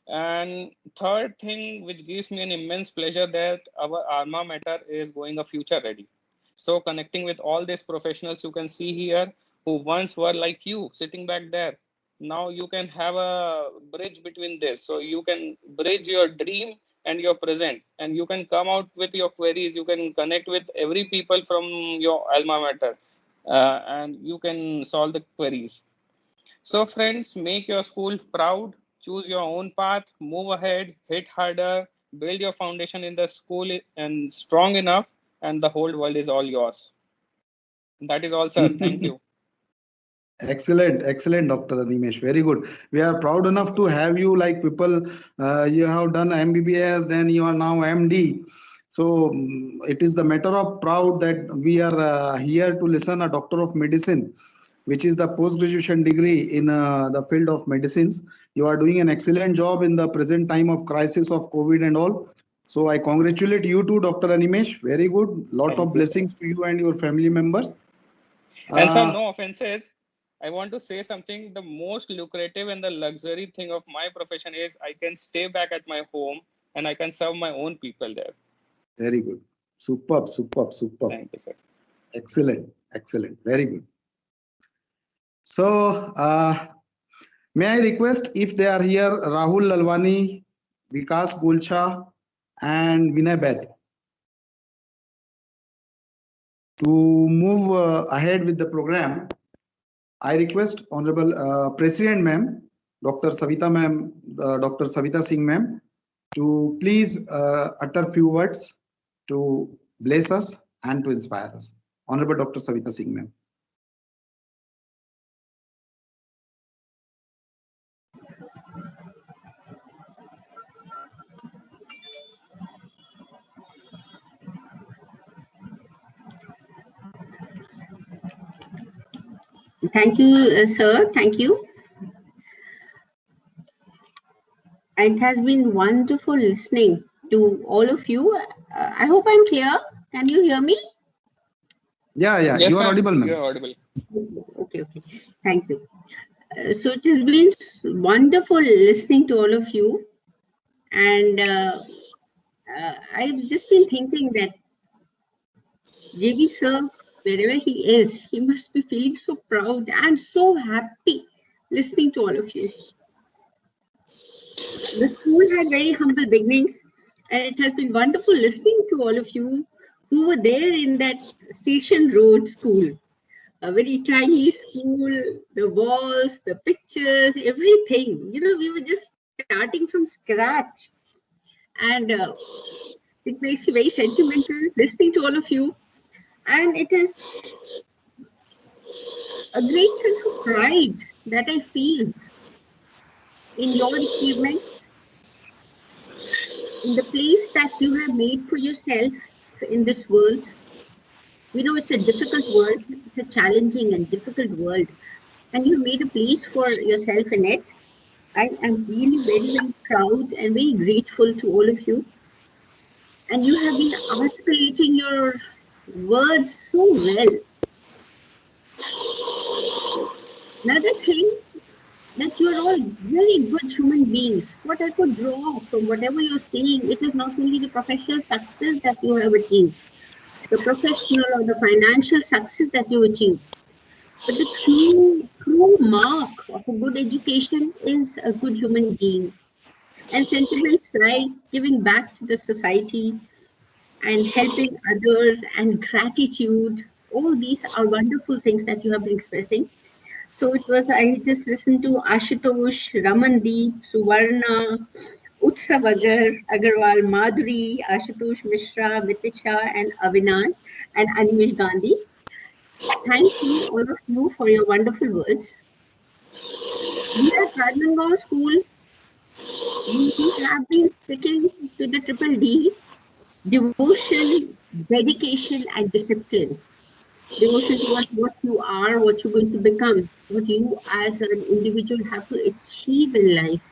Speaker 10: And third thing, which gives me an immense pleasure, that our alma mater is going a future ready. So connecting with all these professionals you can see here who once were like you sitting back there. Now you can have a bridge between this. So you can bridge your dream and your present, and you can come out with your queries. You can connect with every people from your alma mater and you can solve the queries. So friends, make your school proud, choose your own path, move ahead, hit harder, build your foundation in the school and strong enough, and the whole world is all yours. That is all, sir. Thank you.
Speaker 1: Excellent, excellent, Dr. Animesh. Very good. We are proud enough to have you. Like people, you have done MBBS, then you are now MD. So it is the matter of proud that we are here to listen a doctor of medicine, which is the post-graduation degree in the field of medicines. You are doing an excellent job in the present time of crisis of COVID and all. So I congratulate you too, Dr. Animesh. Very good. Lot
Speaker 10: Thank
Speaker 1: of
Speaker 10: you,
Speaker 1: blessings to you and your family members.
Speaker 10: and sir, no offenses. I want to say something. The most lucrative and the luxury thing of my profession is I can stay back at my home and I can serve my own people there.
Speaker 1: Very good. Superb, superb, superb.
Speaker 10: Thank you, sir.
Speaker 1: Excellent, excellent. Very good. So, may I request if they are here, Rahul Lalwani, Vikas Gulcha, and Vinay Bed to move ahead with the program. I request Honorable President Ma'am, Dr. Savita Ma'am, Dr. Savita Singh Ma'am, to please utter few words to bless us and to inspire us. Honorable Dr. Savita Singh Ma'am.
Speaker 11: Thank you, sir. Thank you. It has been wonderful listening to all of you. I hope I'm clear. Can you hear me?
Speaker 1: Yeah, yeah,
Speaker 10: Yes,
Speaker 1: you are audible, ma'am.
Speaker 10: You are audible.
Speaker 11: Okay. Thank you. So it has been wonderful listening to all of you. And I've just been thinking that JV sir, wherever he is, he must be feeling so proud and so happy listening to all of you. The school had very humble beginnings, and it has been wonderful listening to all of you who were there in that Station Road school. A very tiny school, the walls, the pictures, everything. You know, we were just starting from scratch. And it makes you very sentimental listening to all of you. And it is a great sense of pride that I feel in your achievement, in the place that you have made for yourself in this world. We know it's a difficult world, it's a challenging and difficult world, and you made a place for yourself in it. I am really very, very proud and very grateful to all of you. And you have been articulating your words so well. Another thing, that you're all very good human beings. What I could draw from whatever you're saying, it is not only the professional success that you have achieved, the professional or the financial success that you achieved, but the true mark of a good education is a good human being. And sentiments like giving back to the society and helping others and gratitude, all these are wonderful things that you have been expressing. So it was, I just listened to Ashutosh, Ramandeep, Suvarna, Utsav Agarwal, Madhuri, Ashutosh Mishra, Mitisha, and Avinan, and Animesh Gandhi. Thank you, all of you, for your wonderful words. We at Rajnandgaon School, we have been sticking to the triple D: devotion, dedication, and discipline. Devotion towards what you are, what you're going to become, what you as an individual have to achieve in life.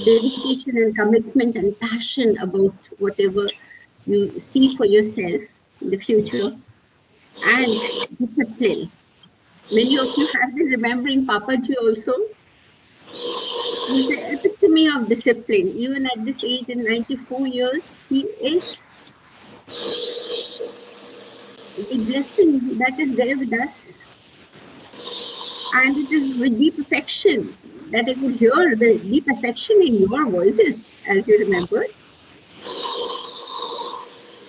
Speaker 11: Dedication and commitment and passion about whatever you see for yourself in the future. And discipline. Many of you have been remembering Papaji also. He's the epitome of discipline. Even at this age, in 94 years, he is a blessing that is there with us. And it is with deep affection that I could hear the deep affection in your voices, as you remember.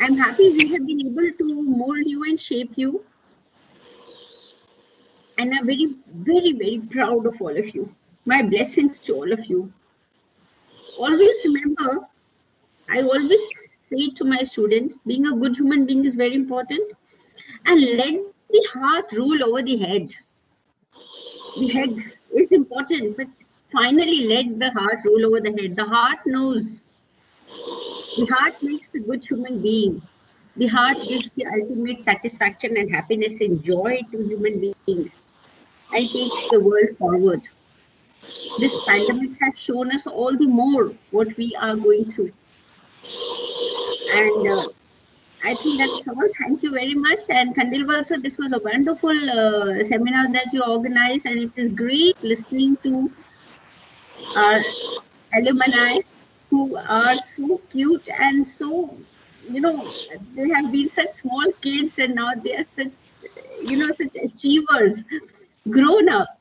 Speaker 11: I'm happy we have been able to mold you and shape you. And I'm very, very, very proud of all of you. My blessings to all of you. Always remember, I always say to my students, being a good human being is very important, and let the heart rule over the head. The head is important, but finally let the heart rule over the head. The heart knows. The heart makes the good human being. The heart gives the ultimate satisfaction and happiness and joy to human beings and takes the world forward. This pandemic has shown us all the more what we are going through. And I think that's all. Thank you very much. And Khandelwal sir, this was a wonderful seminar that you organized, and it is great listening to our alumni who are so cute and so, they have been such small kids and now they are such, such achievers, grown up.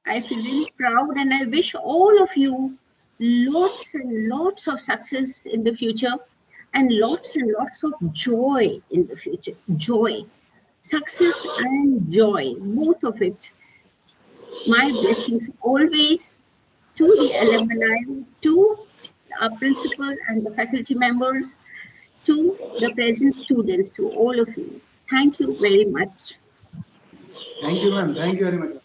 Speaker 11: I feel really proud and I wish all of you lots and lots of success in the future and lots of joy in the future. Joy, success and joy, both of it. My blessings always to the alumni, to our principal and the faculty members, to the present students, to all of you. Thank you very much.
Speaker 1: Thank you, ma'am. Thank you very much.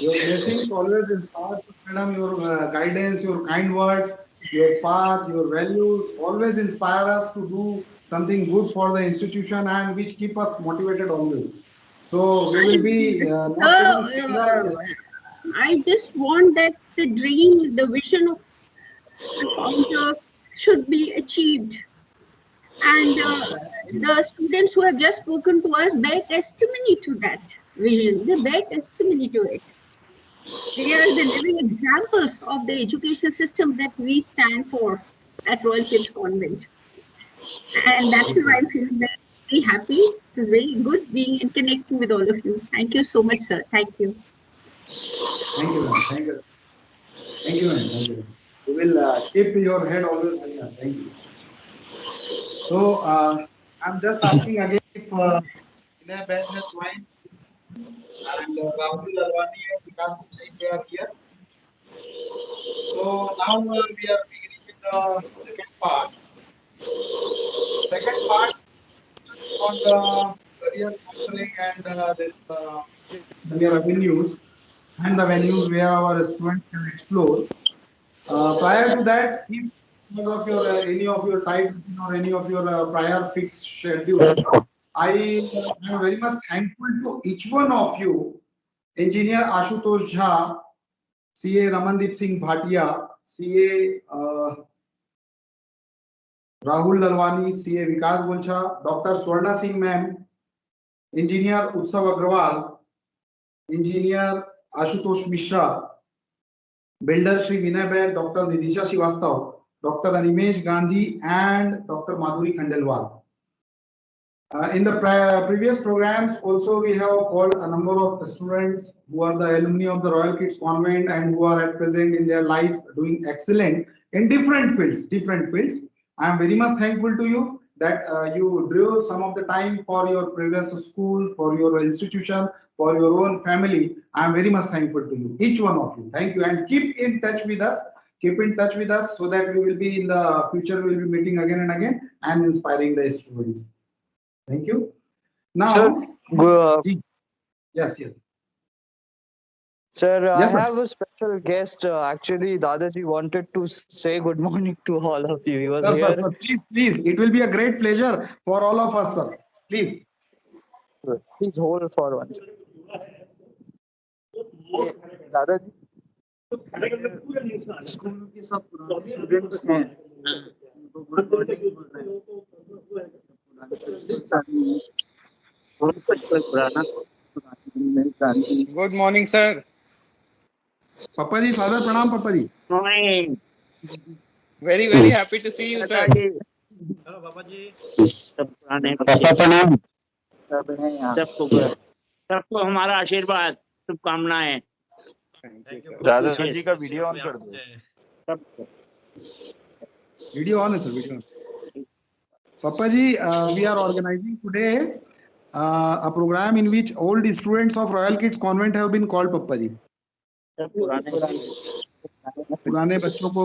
Speaker 1: Your blessings always inspire us, madam. Your guidance, your kind words, your path, your values always inspire us to do something good for the institution and which keep us motivated always. So we will be not able to see the.
Speaker 11: I just want that the dream, the vision of the founder should be achieved. And the students who have just spoken to us bear testimony to that vision. They bear testimony to it. They are the living examples of the education system that we stand for at Royal Kids Convent. And that's why I'm feeling very, very happy. It was very good being and connecting with all of you. Thank you so much, sir. Thank you.
Speaker 1: Thank you, ma'am. Thank you. Thank you, ma'am. Thank you. We will keep your head always like that. Thank you. So I'm just asking again if Vinay Bhatt has joined and Rahul Lalwani and Vikas Gupta, they are here. So now we are beginning with the second part. Second part on the career counseling and this career avenues and the venues where our students can explore. Prior to that, if because of your any of your tight or any of your prior fixed schedule, I am very much thankful to each one of you, Engineer Ashutosh Jha, CA Ramandeep Singh Bhatia, CA Rahul Lalwani, CA Vikas Golcha, Dr. Swarna Singh ma'am, Engineer Utsav Agrawal, Engineer Ashutosh Mishra, Builder Shri Vinay Bhatt, Dr. Nidhisha Srivastav, Dr. Animesh Gandhi and Dr. Madhuri Khandelwal. In the previous programs, also we have called a number of students who are the alumni of the Royal Kids Convent and who are at present in their life doing excellent in different fields. I am very much thankful to you that you drew some of the time for your previous school, for your institution, for your own family. I am very much thankful to you, each one of you. Thank you, and keep in touch with us. Keep in touch with us so that we will be in the future. We will be meeting again and again and inspiring the students. Thank you. Now,
Speaker 12: Sir,
Speaker 1: yes.
Speaker 12: Sir,
Speaker 1: Yes,
Speaker 12: I have a special guest. Actually, Dadaji wanted to say good morning to all of you. He was here.
Speaker 1: Sir, please. It will be a great pleasure for all of us, sir. Please.
Speaker 12: Please hold for one second. दादाजी school के सब students हैं
Speaker 10: Good morning, sir.
Speaker 1: Papa ji, सादर प्रणाम Papa ji.
Speaker 10: Morning. Very happy to see you, sir.
Speaker 12: Hello, Papa ji. Papa प्रणाम.
Speaker 13: सबको हमारा आशीर्वाद शुभकामनाएं.
Speaker 14: दादाजी का वीडियो ऑन कर दो.
Speaker 1: Video on, sir. Video on. Papa ji, we are organizing today a program in which all the students of Royal Kids Convent have been called Papa ji. पुराने बच्चों को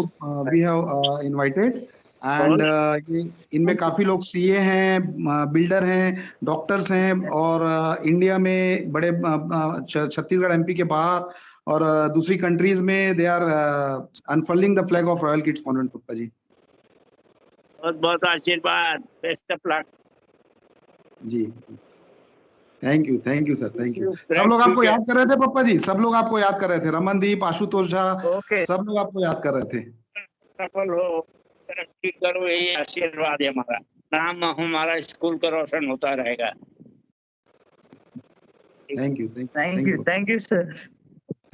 Speaker 1: we have invited and इनमें काफी लोग CA हैं, builder हैं, doctors हैं और इंडिया में बड़े छत्तीसगढ़ एमपी के बाहर और दूसरी कंट्रीज में they are unfurling the flag of royal kids convent. पप्पा जी
Speaker 13: बहुत बहुत आशीर्वाद, बेस्ट ऑफ लक
Speaker 1: जी. Thank you sir, thank you. सब लोग आपको याद कर रहे थे पप्पा जी, सब लोग आपको याद कर रहे थे. रमनदीप, आशुतोष झा, सब लोग आपको याद कर रहे थे.
Speaker 13: सफल हो, तरक्की करो, यही आशीर्वाद है हमारा. नाम हमारा स्कूल का रोशन होता रहेगा.
Speaker 1: Thank you sir.
Speaker 12: Thank you, sir.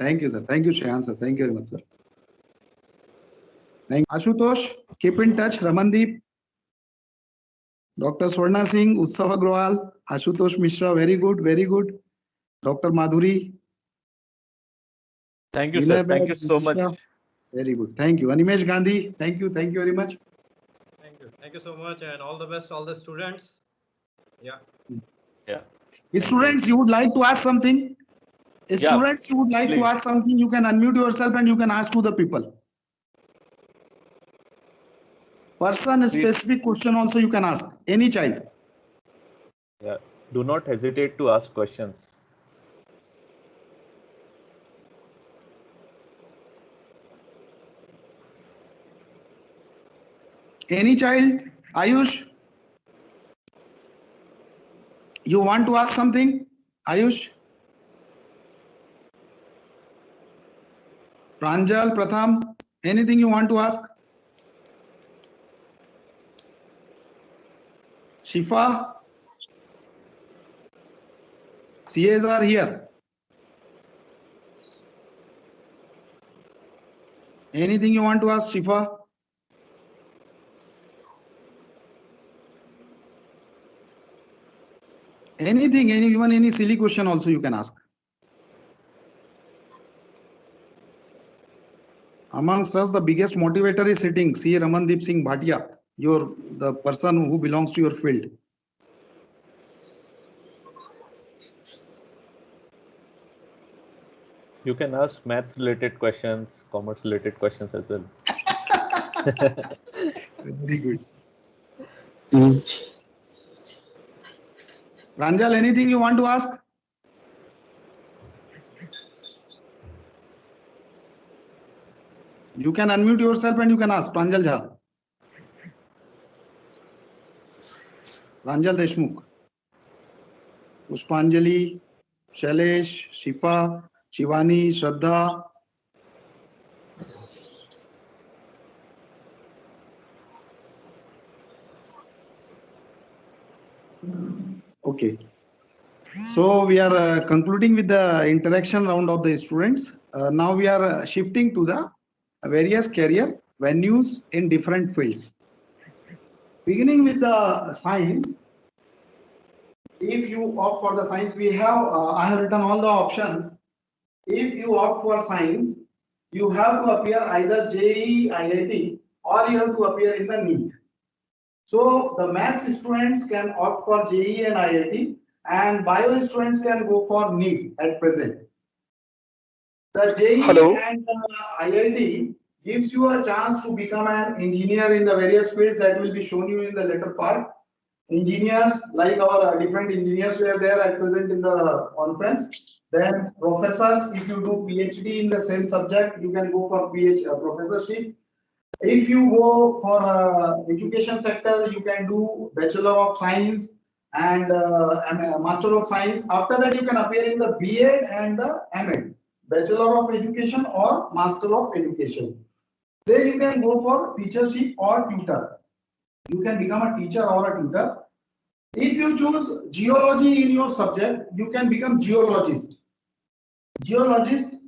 Speaker 1: Thank you sir, thank you Shreyansh sir, thank you very much sir. Thank Ashutosh, keep in touch. Ramandeep, doctor Swarna Singh, Utsav Agarwal, Ashutosh Mishra, very good. Doctor Madhuri,
Speaker 7: Thank you, sir. Thank you so much.
Speaker 1: Very good. Thank you. Animesh Gandhi, thank you very much.
Speaker 15: Thank you so much, and all the best to all the students. Yeah.
Speaker 1: Students, you would like to ask something? Students, you would like to ask something, you can unmute yourself and you can ask to the people. Person specific question also you can ask, any child.
Speaker 7: Yeah. Do not hesitate to ask questions.
Speaker 1: Any child? Ayush? You want to ask something? Ayush? Pranjal, Pratham, anything you want to ask? Shifa? CAs are here. Anything you want to ask, Shifa? Anything, even any silly question also you can ask. Amongst us, the biggest motivator is sitting, C. Ramandeep Singh Bhatia, the person who belongs to your field.
Speaker 7: You can ask maths related questions, commerce related questions as well.
Speaker 1: Very good. Pranjal, anything you want to ask? You can unmute yourself and you can ask. Pranjal Jha. Pranjal Deshmukh. Pushpanjali, Shailesh, Shifa, Shivani, Shraddha. Okay. So we are concluding with the interaction round of the students. Now we are shifting to the various career venues in different fields. Beginning with the science. If you opt for the science, we have, I have written all the options. If you opt for science, you have to appear either JEE, IIT, or you have to appear in the NEET. So the maths students can opt for JEE and IIT, and bio students can go for NEET at present. The JEE and IIT gives you a chance to become an engineer in the various fields that will be shown you in the later part. Engineers, like our different engineers were there at present in the conference. Then professors, if you do PhD in the same subject, you can go for professorship. If you go for education sector, you can do Bachelor of Science and Master of Science. After that, you can appear in the B.Ed and the M.Ed, Bachelor of Education or Master of Education. Then you can go for teachership or tutor. You can become a teacher or a tutor. If you choose geology in your subject, you can become geologist. Geologist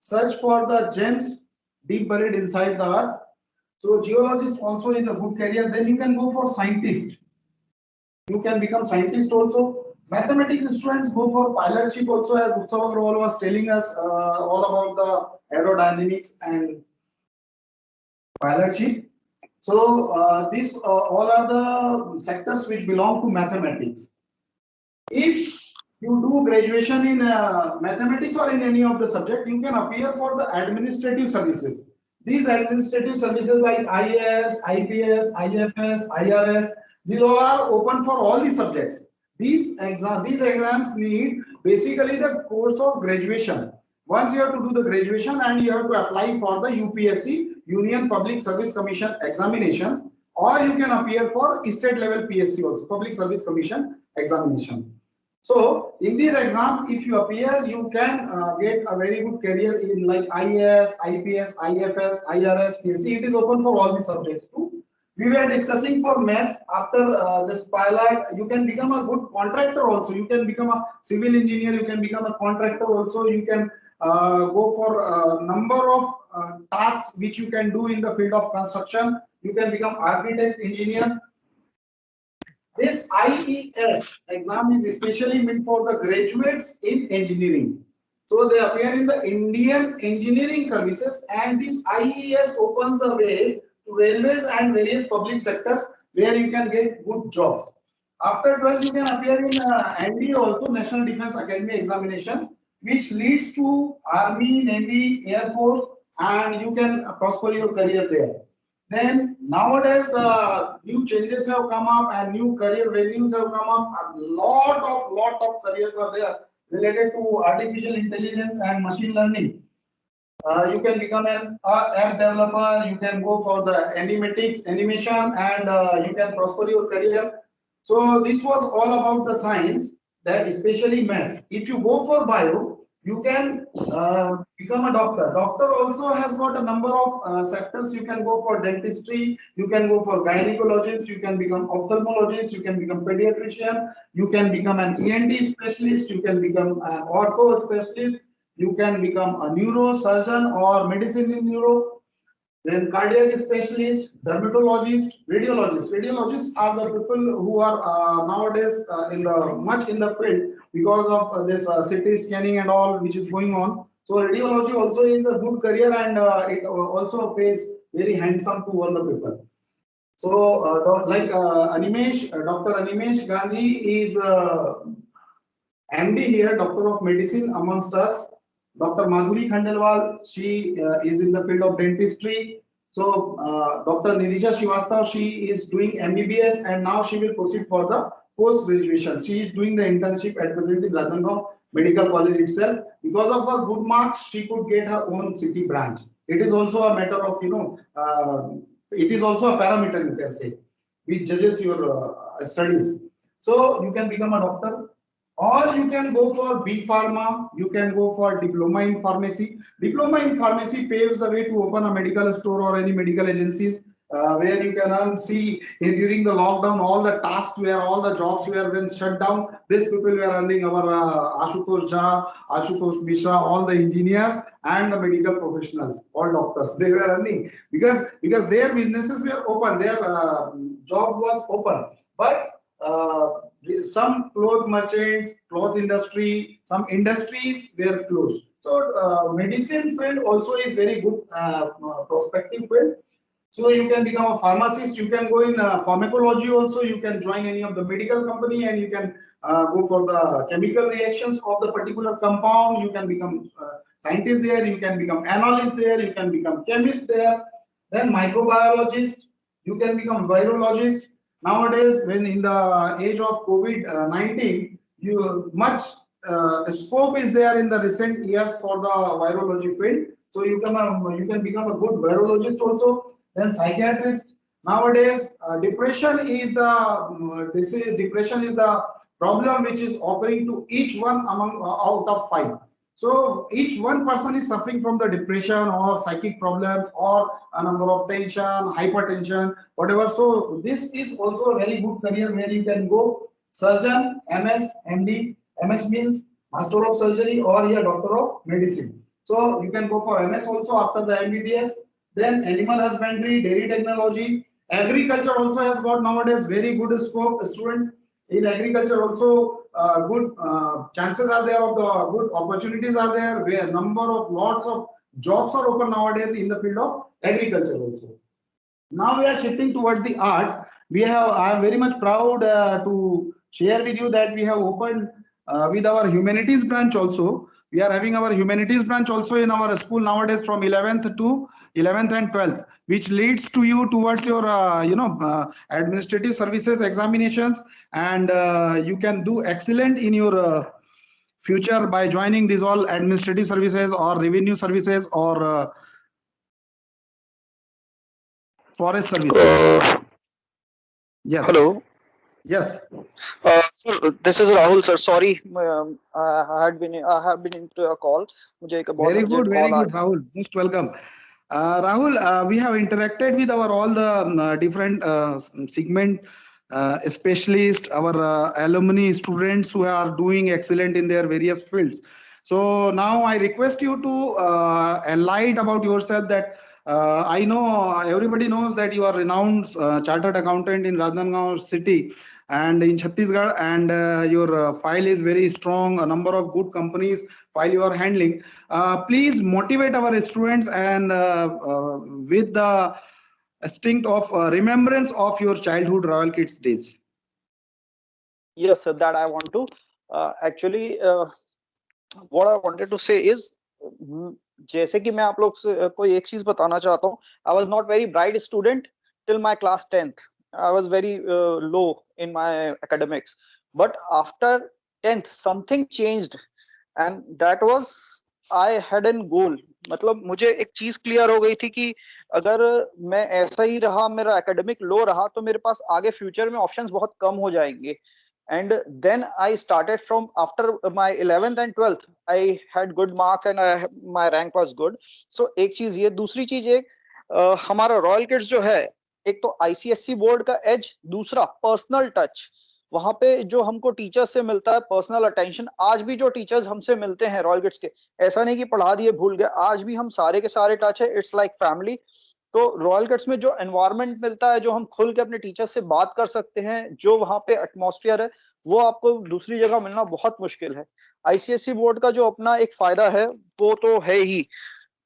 Speaker 1: search for the gems deep buried inside the earth. So geologist also is a good career. Then you can go for scientist. You can become scientist also. Mathematics students go for pilotship also, as Utsav Agrawal was telling us all about the aerodynamics and pilotship. So these all are the sectors which belong to mathematics. If you do graduation in mathematics or in any of the subject, you can appear for the administrative services. These administrative services like IAS, IPS, IFS, IRS, these all are open for all the subjects. These exams need basically the course of graduation. Once you have to do the graduation and you have to apply for the UPSC, Union Public Service Commission examinations, or you can appear for state level PSC also, Public Service Commission examination. So in these exams, if you appear, you can get a very good career in like IAS, IPS, IFS, IRS, PSC. It is open for all the subjects too. We were discussing for maths. After this pilot, you can become a good contractor also. You can become a civil engineer. You can become a contractor also. You can go for a number of tasks which you can do in the field of construction. You can become architect, engineer. This IES exam is especially meant for the graduates in engineering. So they appear in the Indian Engineering Services, and this IES opens the way to railways and various public sectors where you can get good jobs. After 12, you can appear in NDA also, National Defence Academy examination, which leads to Army, Navy, Air Force, and you can prosper your career there. Then nowadays the new changes have come up and new career values have come up. A lot of careers are there related to artificial intelligence and machine learning. You can become an app developer. You can go for the animatics, animation, and you can prosper your career. So this was all about the science, that especially maths. If you go for bio, you can become a doctor. Doctor also has got a number of sectors. You can go for dentistry, you can go for gynecologist, you can become ophthalmologist, you can become pediatrician, you can become an ENT specialist, you can become an ortho specialist, you can become a neurosurgeon or medicine in neuro. Then cardiac specialist, dermatologist, radiologist. Radiologists are the people who are nowadays much in the field because of this CT scanning and all which is going on. So radiology also is a good career, and it also pays very handsome to all the people. So Animesh, Dr. Animesh Gandhi is MD here, Doctor of Medicine amongst us. Dr. Madhuri Khandelwal, she is in the field of dentistry. So Dr. Nidisha Srivastav, she is doing MBBS, and now she will proceed for the post-graduation. She is doing the internship at present in Ranjangaon Medical College itself. Because of her good marks, she could get her own city branch. It is also a matter of, it is also a parameter, you can say, which judges your studies. So you can become a doctor. Or you can go for B Pharma, you can go for diploma in pharmacy. Diploma in pharmacy paves the way to open a medical store or any medical agencies where you can see during the lockdown all the tasks where all the jobs were been shut down. These people were earning, our Ashutosh Jha, Ashutosh Mishra, all the engineers and the medical professionals, all doctors, they were earning because their businesses were open, their job was open. But some cloth merchants, cloth industry, some industries were closed. So medicine field also is very good prospective field. So you can become a pharmacist, you can go in pharmacology also, you can join any of the medical company, and you can go for the chemical reactions of the particular compound. You can become scientist there, you can become analyst there, you can become chemist there, then microbiologist, you can become virologist. Nowadays, when in the age of COVID-19, much scope is there in the recent years for the virology field. So you can become a good virologist also. Then psychiatrist. Nowadays, depression is the problem which is occurring to each one out of 5. So each one person is suffering from the depression or psychic problems or a number of tension, hypertension, whatever. So this is also a very good career where you can go. Surgeon, MS, MD. MS means Master of Surgery, or here Doctor of Medicine. So you can go for MS also after the MBBS. Then animal husbandry, dairy technology. Agriculture also has got nowadays very good scope. Students in agriculture also good chances are there of the good opportunities are there, where lots of jobs are open nowadays in the field of agriculture also. Now we are shifting towards the arts. I am very much proud to share with you that we have opened with our humanities branch also. We are having our humanities branch also in our school nowadays from 11th and 12th, which leads to you towards your administrative services examinations, and you can do excellent in your future by joining these all administrative services or revenue services or forest services. Yes.
Speaker 16: Hello.
Speaker 1: Yes.
Speaker 16: Sir, this is Rahul, sir. Sorry, I have been into a call. मुझे एक बहुत
Speaker 1: Very good,
Speaker 16: urgent
Speaker 1: very
Speaker 16: call
Speaker 1: good, Rahul. Most welcome. Rahul, we have interacted with our all the different segment specialists, our alumni students who are doing excellent in their various fields. So now I request you to enlighten about yourself that I know everybody knows that you are renowned chartered accountant in Rajnandgaon city and in Chhattisgarh, and your file is very strong, a number of good companies file you are handling. Please motivate our students and with the instinct of remembrance of your childhood Royal Kids days.
Speaker 16: Yes, sir, that I want to. Actually, what I wanted to say is, जैसे कि मैं आप लोग से कोई एक चीज बताना चाहता हूँ. I was not very bright student till my class 10th. I was very low in my academics. But after 10th, something changed, and that was I had a goal. मतलब मुझे एक चीज क्लियर हो गई थी कि अगर मैं ऐसा ही रहा, मेरा एकेडमिक लो रहा, तो मेरे पास आगे फ्यूचर में ऑप्शंस बहुत कम हो जाएंगे. And then I started from after my 11th and 12th. I had good marks and my rank was good. So एक चीज ये, दूसरी चीज एक हमारा रॉयल किड्स जो है, एक तो ICSE बोर्ड का एज, दूसरा पर्सनल टच. वहां पे जो हमको टीचर्स से मिलता है पर्सनल अटेंशन, आज भी जो टीचर्स हमसे मिलते हैं रॉयल किड्स के, ऐसा नहीं कि पढ़ा दिए भूल गए, आज भी हम सारे के सारे टच है. It's like family. तो रॉयल किड्स में जो एनवायरनमेंट मिलता है, जो हम खुल के अपने टीचर से बात कर सकते हैं, जो वहां पे एटमॉस्फेयर है, वो आपको दूसरी जगह मिलना बहुत मुश्किल है. ICSE बोर्ड का जो अपना एक फायदा है वो तो है ही,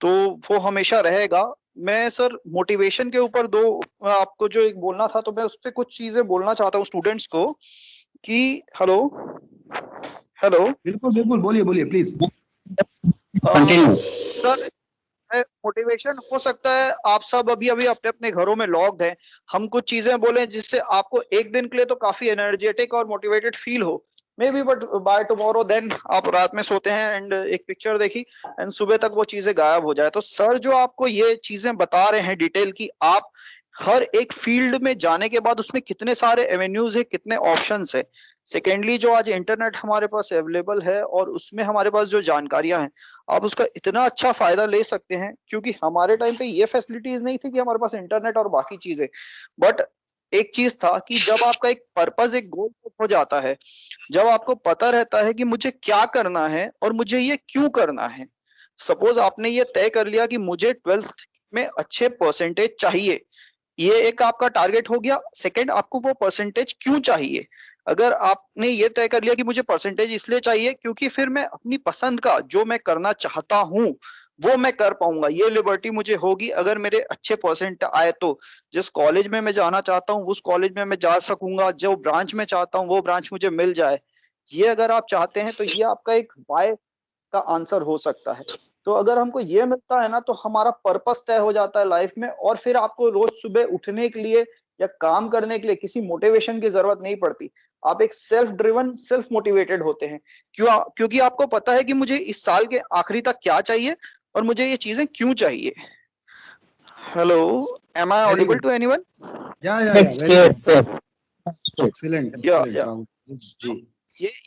Speaker 16: तो वो हमेशा रहेगा. मैं सर मोटिवेशन के ऊपर दो आपको जो एक बोलना था, तो मैं उस पर कुछ चीजें बोलना चाहता हूँ स्टूडेंट्स को कि हेलो
Speaker 1: बिल्कुल बिल्कुल, बोलिए बोलिए प्लीज.
Speaker 16: सर, मोटिवेशन हो सकता है आप सब अभी अभी अपने अपने घरों में लॉक्ड हैं, हम कुछ चीजें बोले जिससे आपको एक दिन के लिए तो काफी एनर्जेटिक और मोटिवेटेड फील हो, maybe, but by tomorrow then आप रात में सोते हैं एंड एक पिक्चर देखी एंड सुबह तक वो चीजें गायब हो जाए. तो सर जो आपको ये चीजें बता रहे हैं डिटेल की, आप हर एक फील्ड में जाने के बाद उसमें कितने सारे एवेन्यूज है, कितने ऑप्शंस है. सेकेंडली, जो आज इंटरनेट हमारे पास अवेलेबल है और उसमें हमारे पास जो जानकारियां हैं, आप उसका इतना अच्छा फायदा ले सकते हैं, क्योंकि हमारे टाइम पे ये फैसिलिटीज नहीं थी कि हमारे पास इंटरनेट और बाकी चीजें. बट एक चीज था कि जब आपका एक पर्पस, एक गोल हो जाता है, जब आपको पता रहता है कि मुझे क्या करना है और मुझे ये क्यों करना है. सपोज आपने ये तय कर लिया कि मुझे 12th में अच्छे परसेंटेज चाहिए, ये एक आपका टारगेट हो गया. सेकंड, आपको वो परसेंटेज क्यों चाहिए. अगर आपने ये तय कर लिया कि मुझे परसेंटेज इसलिए चाहिए क्योंकि फिर मैं अपनी पसंद का जो मैं करना चाहता हूँ वो मैं कर पाऊंगा, ये लिबर्टी मुझे होगी अगर मेरे अच्छे परसेंट आए तो. जिस कॉलेज में मैं जाना चाहता हूँ उस कॉलेज में मैं जा सकूंगा, जो ब्रांच में चाहता हूँ वो ब्रांच मुझे मिल जाए. ये अगर आप चाहते हैं तो ये आपका एक वाई का आंसर हो सकता है. तो अगर हमको ये मिलता है ना, तो हमारा पर्पस तय हो जाता है लाइफ में, और फिर आपको रोज सुबह उठने के लिए या काम करने के लिए किसी मोटिवेशन की जरूरत नहीं पड़ती. आप एक सेल्फ ड्रिवन, सेल्फ मोटिवेटेड होते हैं. क्योंकि आपको पता है कि मुझे इस साल के आखिरी तक क्या चाहिए और मुझे ये चीजें क्यों चाहिए. Hello, am I audible to anyone?
Speaker 1: Excellent
Speaker 16: जी.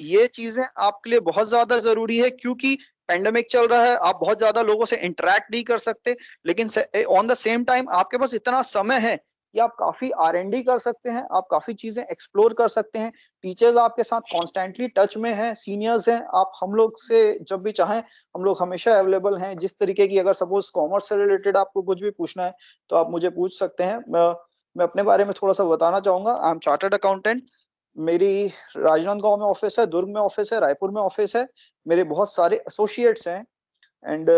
Speaker 16: ये चीजें आपके लिए बहुत ज्यादा जरूरी है, क्योंकि पेंडेमिक चल रहा है, आप बहुत ज्यादा लोगों से इंटरेक्ट नहीं कर सकते, लेकिन ऑन द सेम टाइम आपके पास इतना समय है कि आप काफी R&D कर सकते हैं, आप काफी चीजें एक्सप्लोर कर सकते हैं. टीचर्स आपके साथ कॉन्स्टेंटली टच में हैं, सीनियर्स हैं, आप हम लोग से जब भी चाहें हम लोग हमेशा अवेलेबल हैं. जिस तरीके की, अगर सपोज कॉमर्स से रिलेटेड आपको कुछ भी पूछना है तो आप मुझे पूछ सकते हैं. मैं अपने बारे में थोड़ा सा बताना चाहूंगा. I am chartered accountant. मेरी राजनांदगांव में ऑफिस है, दुर्ग में ऑफिस है, रायपुर में ऑफिस है. मेरे बहुत सारे एसोसिएट्स हैं एंड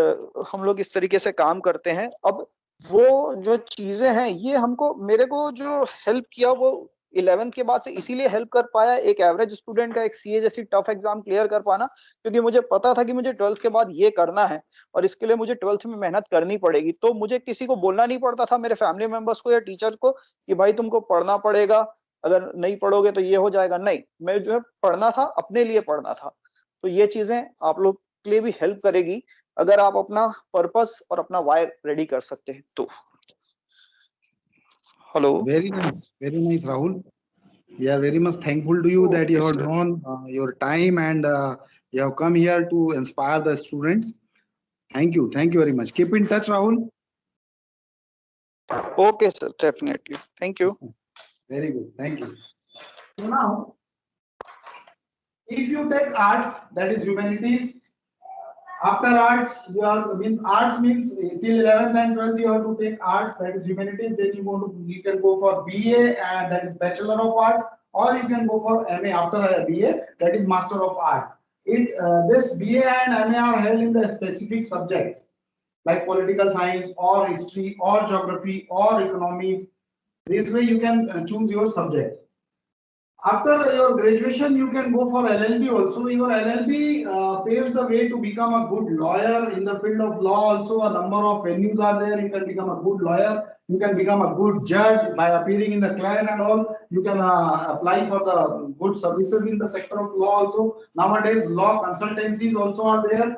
Speaker 16: हम लोग इस तरीके से काम करते हैं. अब वो जो चीजें हैं, ये हमको, मेरे को जो हेल्प किया वो 11th के बाद से इसीलिए हेल्प कर पाया एक एवरेज स्टूडेंट का एक सीए जैसी टफ एग्जाम क्लियर कर पाना, क्योंकि मुझे पता था कि मुझे 12th के बाद ये करना है और इसके लिए मुझे 12th में मेहनत करनी पड़ेगी। तो मुझे किसी को बोलना नहीं पड़ता था, मेरे फैमिली मेंबर्स को या टीचर को, कि भाई तुमको पढ़ना पड़ेगा, अगर नहीं पढ़ोगे तो ये हो जाएगा। नहीं, मैं जो है पढ़ना था, अपने लिए पढ़ना था। तो ये चीजें आप लोग के लिए भी हेल्प करेगी अगर आप अपना पर्पस और अपना वाई रेडी कर सकते हैं तो। Hello.
Speaker 1: Very nice, Rahul. We are very much thankful to you that you have drawn your time and you have come here to inspire the students. Thank you very much. Keep in touch, Rahul.
Speaker 16: Okay, sir, definitely. Thank you.
Speaker 1: Very good. Thank you. So now, if you take arts, that is humanities. After arts, arts means till 11th and 12th you have to take arts, that is humanities. Then you can go for BA, and that is Bachelor of Arts, or you can go for MA after a BA, that is Master of Arts. This BA and MA are held in the specific subjects like political science or history or geography or economics. This way you can choose your subject. After your graduation, you can go for LLB also. Your LLB paves the way to become a good lawyer. In the field of law also, a number of venues are there. You can become a good lawyer. You can become a good judge by appearing in the client and all. You can apply for the good services in the sector of law also. Nowadays, law consultancies also are there.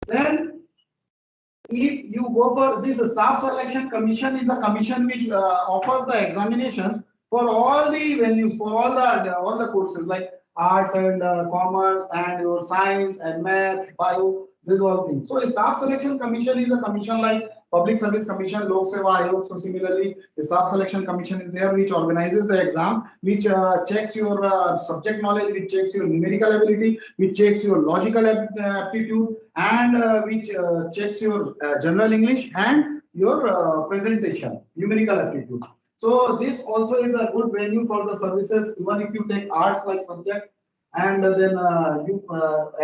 Speaker 1: Then, if you go for this Staff Selection Commission, is a commission which offers the examinations for all the venues, for all the courses like arts and commerce and your science and maths, bio, these all things. So Staff Selection Commission is a commission like Public Service Commission, Lok Seva Ayog. So similarly, the Staff Selection Commission is there, which organizes the exam, which checks your subject knowledge, which checks your numerical ability, which checks your logical aptitude, and which checks your general English and your presentation, numerical aptitude. So this also is a good venue for the services, even if you take arts like subject. And then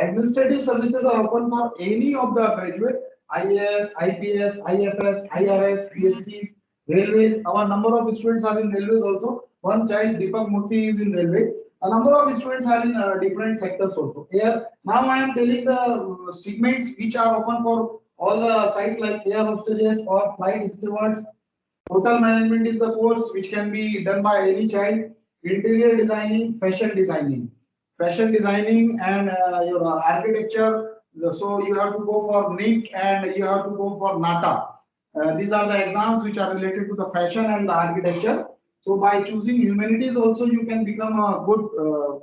Speaker 1: administrative services are open for any of the graduate, IAS, IPS, IFS, IRS, PSCs, railways. Our number of students are in railways also. One child, Deepak Murthy, is in railway. A number of students are in different sectors also. Here, now I am telling the segments which are open for all the sites like air hostages or flight stewards. Hotel management is the course which can be done by any child. Interior designing, fashion designing and your architecture. So you have to go for NIFT and you have to go for NATA. These are the exams which are related to the fashion and the architecture. So by choosing humanities also you can become a good,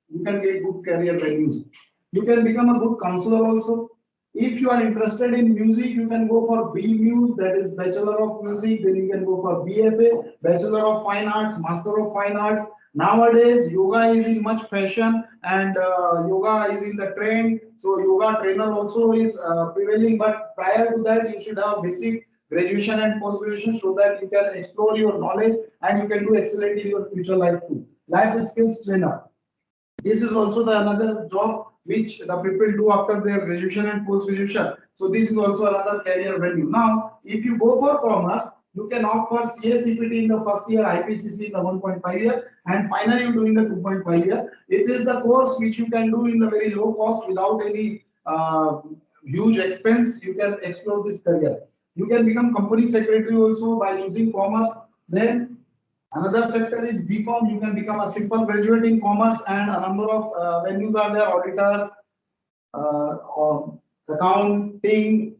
Speaker 1: you can get good career venues. You can become a good counselor also. If you are interested in music, you can go for BMuse, that is Bachelor of Music. Then you can go for BFA, Bachelor of Fine Arts, Master of Fine Arts. Nowadays, yoga is in much fashion and yoga is in the trend. So yoga trainer also is prevailing. But prior to that, you should have basic graduation and post-graduation so that you can explore your knowledge and you can do excellent in your future life too. Life skills trainer. This is also the another job which the people do after their graduation and post-graduation. So this is also another career venue. Now, if you go for commerce, you can opt for CACPT in the first year, IPCC in the 1.5 year, and finally you doing the 2.5 year. It is the course which you can do in the very low cost without any huge expense. You can explore this career. You can become company secretary also by choosing commerce. Then another sector is BCom. You can become a simple graduate in commerce, and a number of venues are there: auditors, accounting,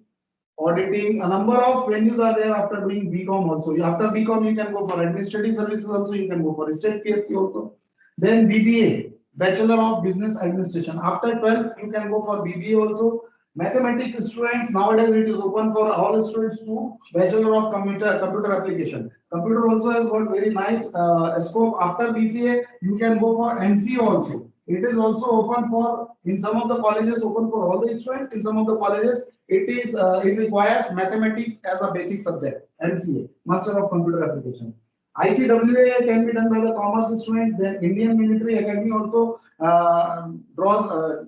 Speaker 1: auditing. A number of venues are there after doing BCom also. After BCom, you can go for administrative services also. You can go for state PSC also. Then BBA, Bachelor of Business Administration. After 12th, you can go for BBA also. Mathematics students, nowadays it is open for all students to Bachelor of Computer Application. Computer also has got very nice scope. After BCA, you can go for MCA also. It is also open for, in some of the colleges, open for all the students. In some of the colleges, it requires mathematics as a basic subject. MCA, Master of Computer Application. ICWA can be done by the commerce students. Then Indian Military Academy also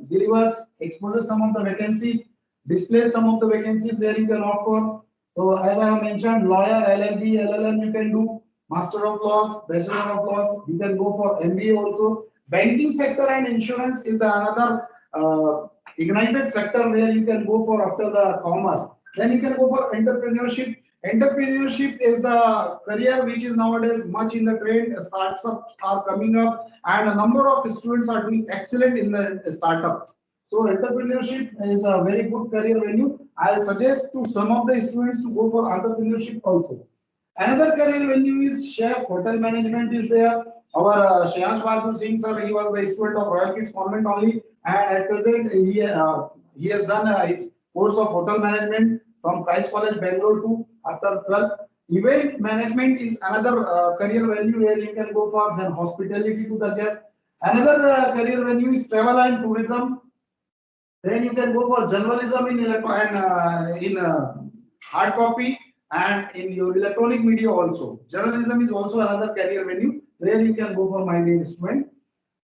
Speaker 1: delivers, exposes some of the vacancies, displays some of the vacancies where you can opt for. So as I have mentioned, lawyer, LLB, LLM you can do. Master of Laws, Bachelor of Laws. You can go for MBA also. Banking sector and insurance is the another ignited sector where you can go for after the commerce. Then you can go for entrepreneurship. Entrepreneurship is the career which is nowadays much in the trend. Startups are coming up, and a number of students are doing excellent in the startups. So entrepreneurship is a very good career venue. I'll suggest to some of the students to go for entrepreneurship also. Another career venue is chef, hotel management is there. Our Shreyansh Bahadur Singh sir, he was the student of Royal Kids Convent only, and at present he has done his course of hotel management from Christ College, Bangalore to after 12th. Event management is another career venue where you can go for, then hospitality to the guests. Another career venue is travel and tourism. Then you can go for journalism in hard copy and in your electronic media also. Journalism is also another career venue where you can go for, my dear student.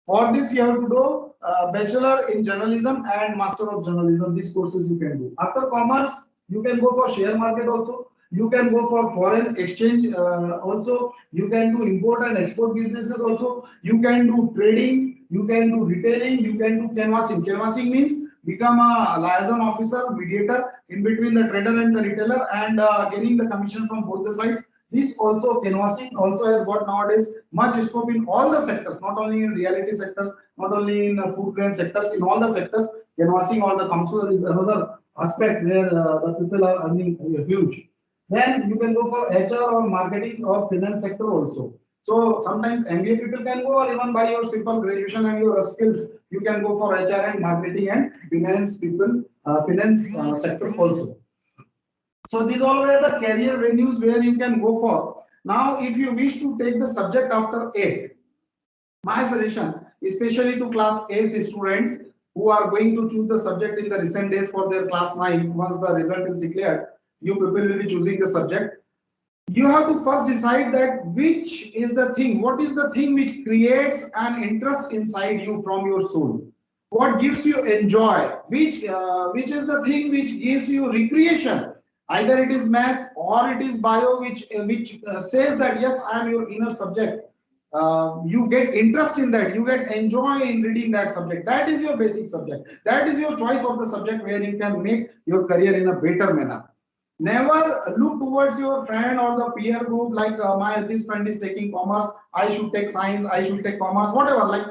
Speaker 1: For this, you have to do Bachelor in Journalism and Master of Journalism. These courses you can do. After commerce, you can go for share market also. You can go for foreign exchange also. You can do import and export businesses also. You can do trading. You can do retailing. You can do canvassing. Canvassing means become a liaison officer, mediator in between the trader and the retailer, and getting the commission from both the sides. This also, canvassing also has got nowadays much scope in all the sectors, not only in reality sectors, not only in food grain sectors, in all the sectors. Canvassing all the counselor is another aspect where the people are earning huge. Then you can go for HR or marketing or finance sector also. So sometimes MBA people can go, or even by your simple graduation and your skills, you can go for HR and marketing and finance people, finance sector also. So these all were the career venues where you can go for. Now, if you wish to take the subject after 8, my suggestion, especially to class 8 students who are going to choose the subject in the recent days for their class 9, once the result is declared, you people will be choosing the subject. You have to first decide that which is the thing, what is the thing which creates an interest inside you from your soul. What gives you enjoy, which is the thing which gives you recreation. Either it is maths or it is bio, which says that yes, I am your inner subject. You get interest in that, you get enjoy in reading that subject. That is your basic subject. That is your choice of the subject where you can make your career in a better manner. Never look towards your friend or the peer group like this friend is taking commerce, I should take science, I should take commerce, whatever. Like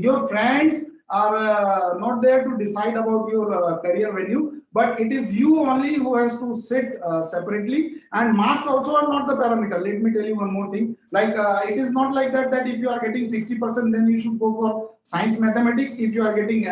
Speaker 1: your friends are not there to decide about your career venue, but it is you only who has to sit separately. And marks also are not the parameter. Let me tell you one more thing. Like it is not like that if you are getting 60%, then you should go for science mathematics. If you are getting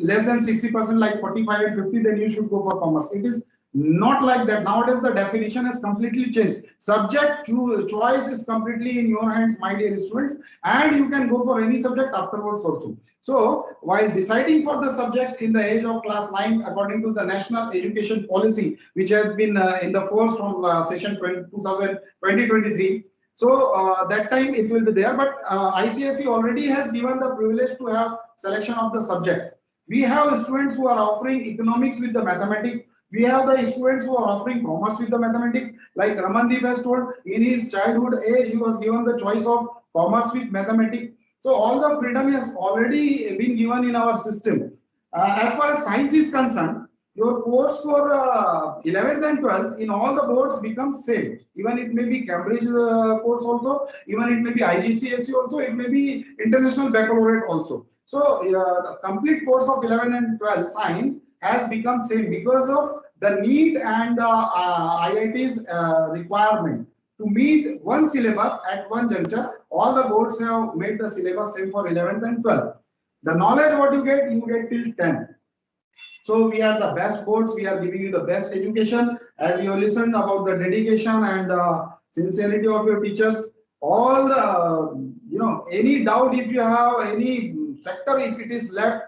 Speaker 1: less than 60%, like 45 and 50, then you should go for commerce. It is not like that. Nowadays the definition has completely changed. Subject choice is completely in your hands, my dear students, and you can go for any subject afterwards also. So while deciding for the subjects in the age of class 9, according to the National Education Policy, which has been in the force from session 2023, so that time it will be there, but ICSE already has given the privilege to have selection of the subjects. We have students who are offering economics with the mathematics. We have the students who are offering commerce with the mathematics. Like Ramandeep has told, in his childhood age, he was given the choice of commerce with mathematics. So all the freedom has already been given in our system. As far as science is concerned, your course for 11th and 12th in all the boards becomes same. Even it may be Cambridge course also, even it may be IGCSE also, it may be International Baccalaureate also. So the complete course of 11 and 12 science has become same because of the need and IIT's requirement to meet one syllabus at one juncture. All the boards have made the syllabus same for 11th and 12th. The knowledge what you get till 10th. So we are the best boards, we are giving you the best education. As you listened about the dedication and sincerity of your teachers, all the, any doubt if you have, any sector if it is left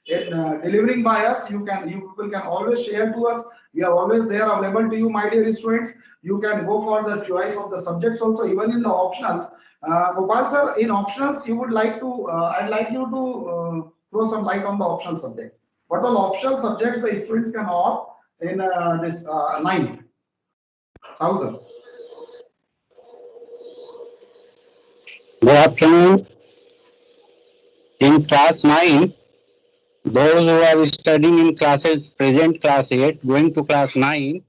Speaker 1: delivering by us, you people can always share to us. We are always there available to you, my dear students. You can go for the choice of the subjects also, even in the optionals. Gopal sir, in optionals, you would like to, I'd like you to throw some light on the optional subject. What all optional subjects the students can opt in this 9th? 1000.
Speaker 8: Good afternoon. In class 9, those who are studying in classes, present class 8, going to class 9,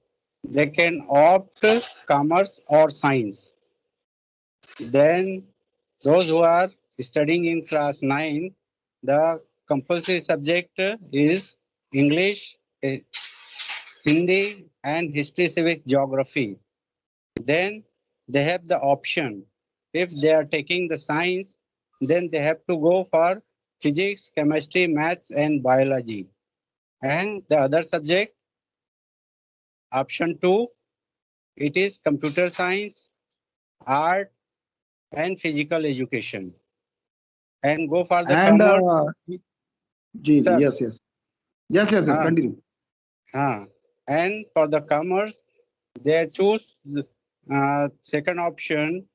Speaker 8: they can opt commerce or science. Then those who are studying in class 9, the compulsory subject is English, Hindi, and history, civic, geography. Then they have the option. If they are taking the science, then they have to go for physics, chemistry, maths, and biology. And the other subject, option 2, it is computer science, art, and physical education. And go for the
Speaker 1: And
Speaker 8: commerce.
Speaker 1: Yes, continue.
Speaker 8: And for the commerce, they choose second option,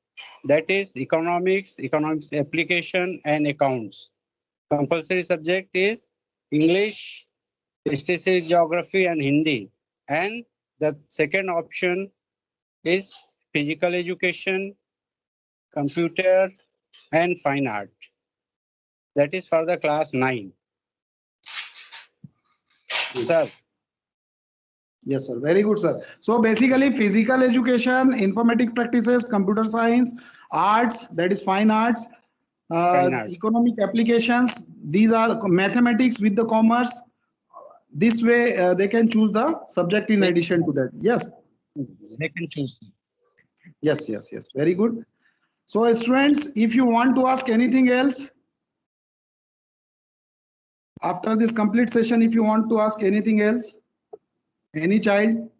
Speaker 8: that is economics application, and accounts. Compulsory subject is English, history, geography, and Hindi. And the second option is physical education, computer, and fine art. That is for the class 9. Sir.
Speaker 1: Yes, sir. Very good, sir. So basically, physical education, informatics practices, computer science, arts, that is fine arts, economic applications. These are mathematics with the commerce. This way, they can choose the subject in addition to that. Yes.
Speaker 8: They can choose.
Speaker 1: Yes. Very good. So, students, if you want to ask anything else, after this complete session, if you want to ask anything else, any child,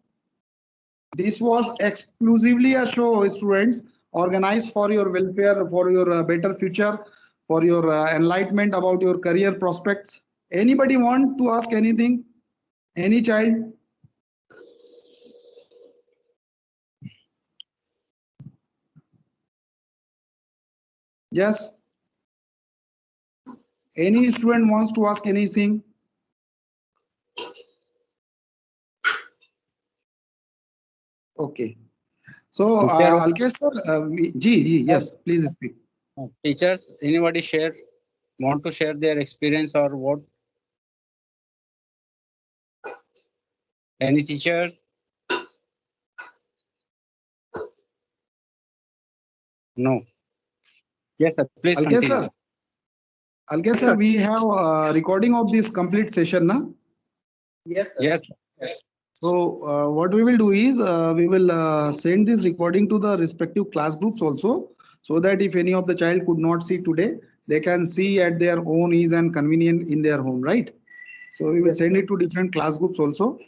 Speaker 1: this was exclusively a show, students, organized for your welfare, for your better future, for your enlightenment about your career prospects. Anybody want to ask anything? Any child? Yes. Any student wants to ask anything? Okay. So, Alkesh sir, yes, please speak.
Speaker 8: Teachers, anybody want to share their experience or what? Any teacher? No. Yes, sir. Please
Speaker 1: Alkesh
Speaker 8: continue.
Speaker 1: sir. Alkesh sir, we have a recording of this complete session, na?
Speaker 8: Yes, sir. Yes.
Speaker 1: So what we will do is we will send this recording to the respective class groups also, so that if any of the child could not see today, they can see at their own ease and convenient in their home, right? So we will send it to different class groups also.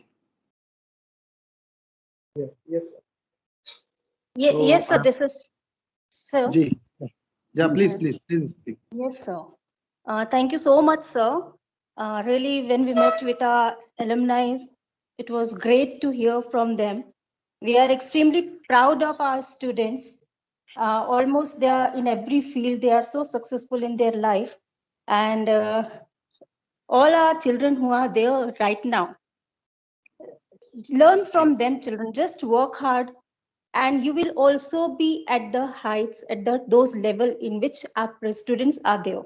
Speaker 8: Yes, sir.
Speaker 17: Yes, sir. This is sir.
Speaker 1: Yeah, please speak.
Speaker 17: Yes, sir. Thank you so much, sir. Really, when we met with our alumni, it was great to hear from them. We are extremely proud of our students. Almost they are in every field. They are so successful in their life. And all our children who are there right now, learn from them, children. Just work hard. And you will also be at the heights, at those level in which our students are there.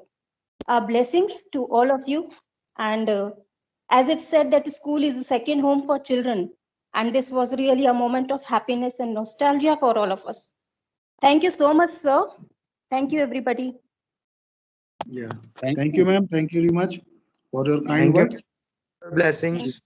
Speaker 17: Our blessings to all of you. And as it said that school is a second home for children. And this was really a moment of happiness and nostalgia for all of us. Thank you so much, sir. Thank you, everybody.
Speaker 1: Yeah. Thank you, ma'am. Thank you very much for your kind words.
Speaker 12: Blessings.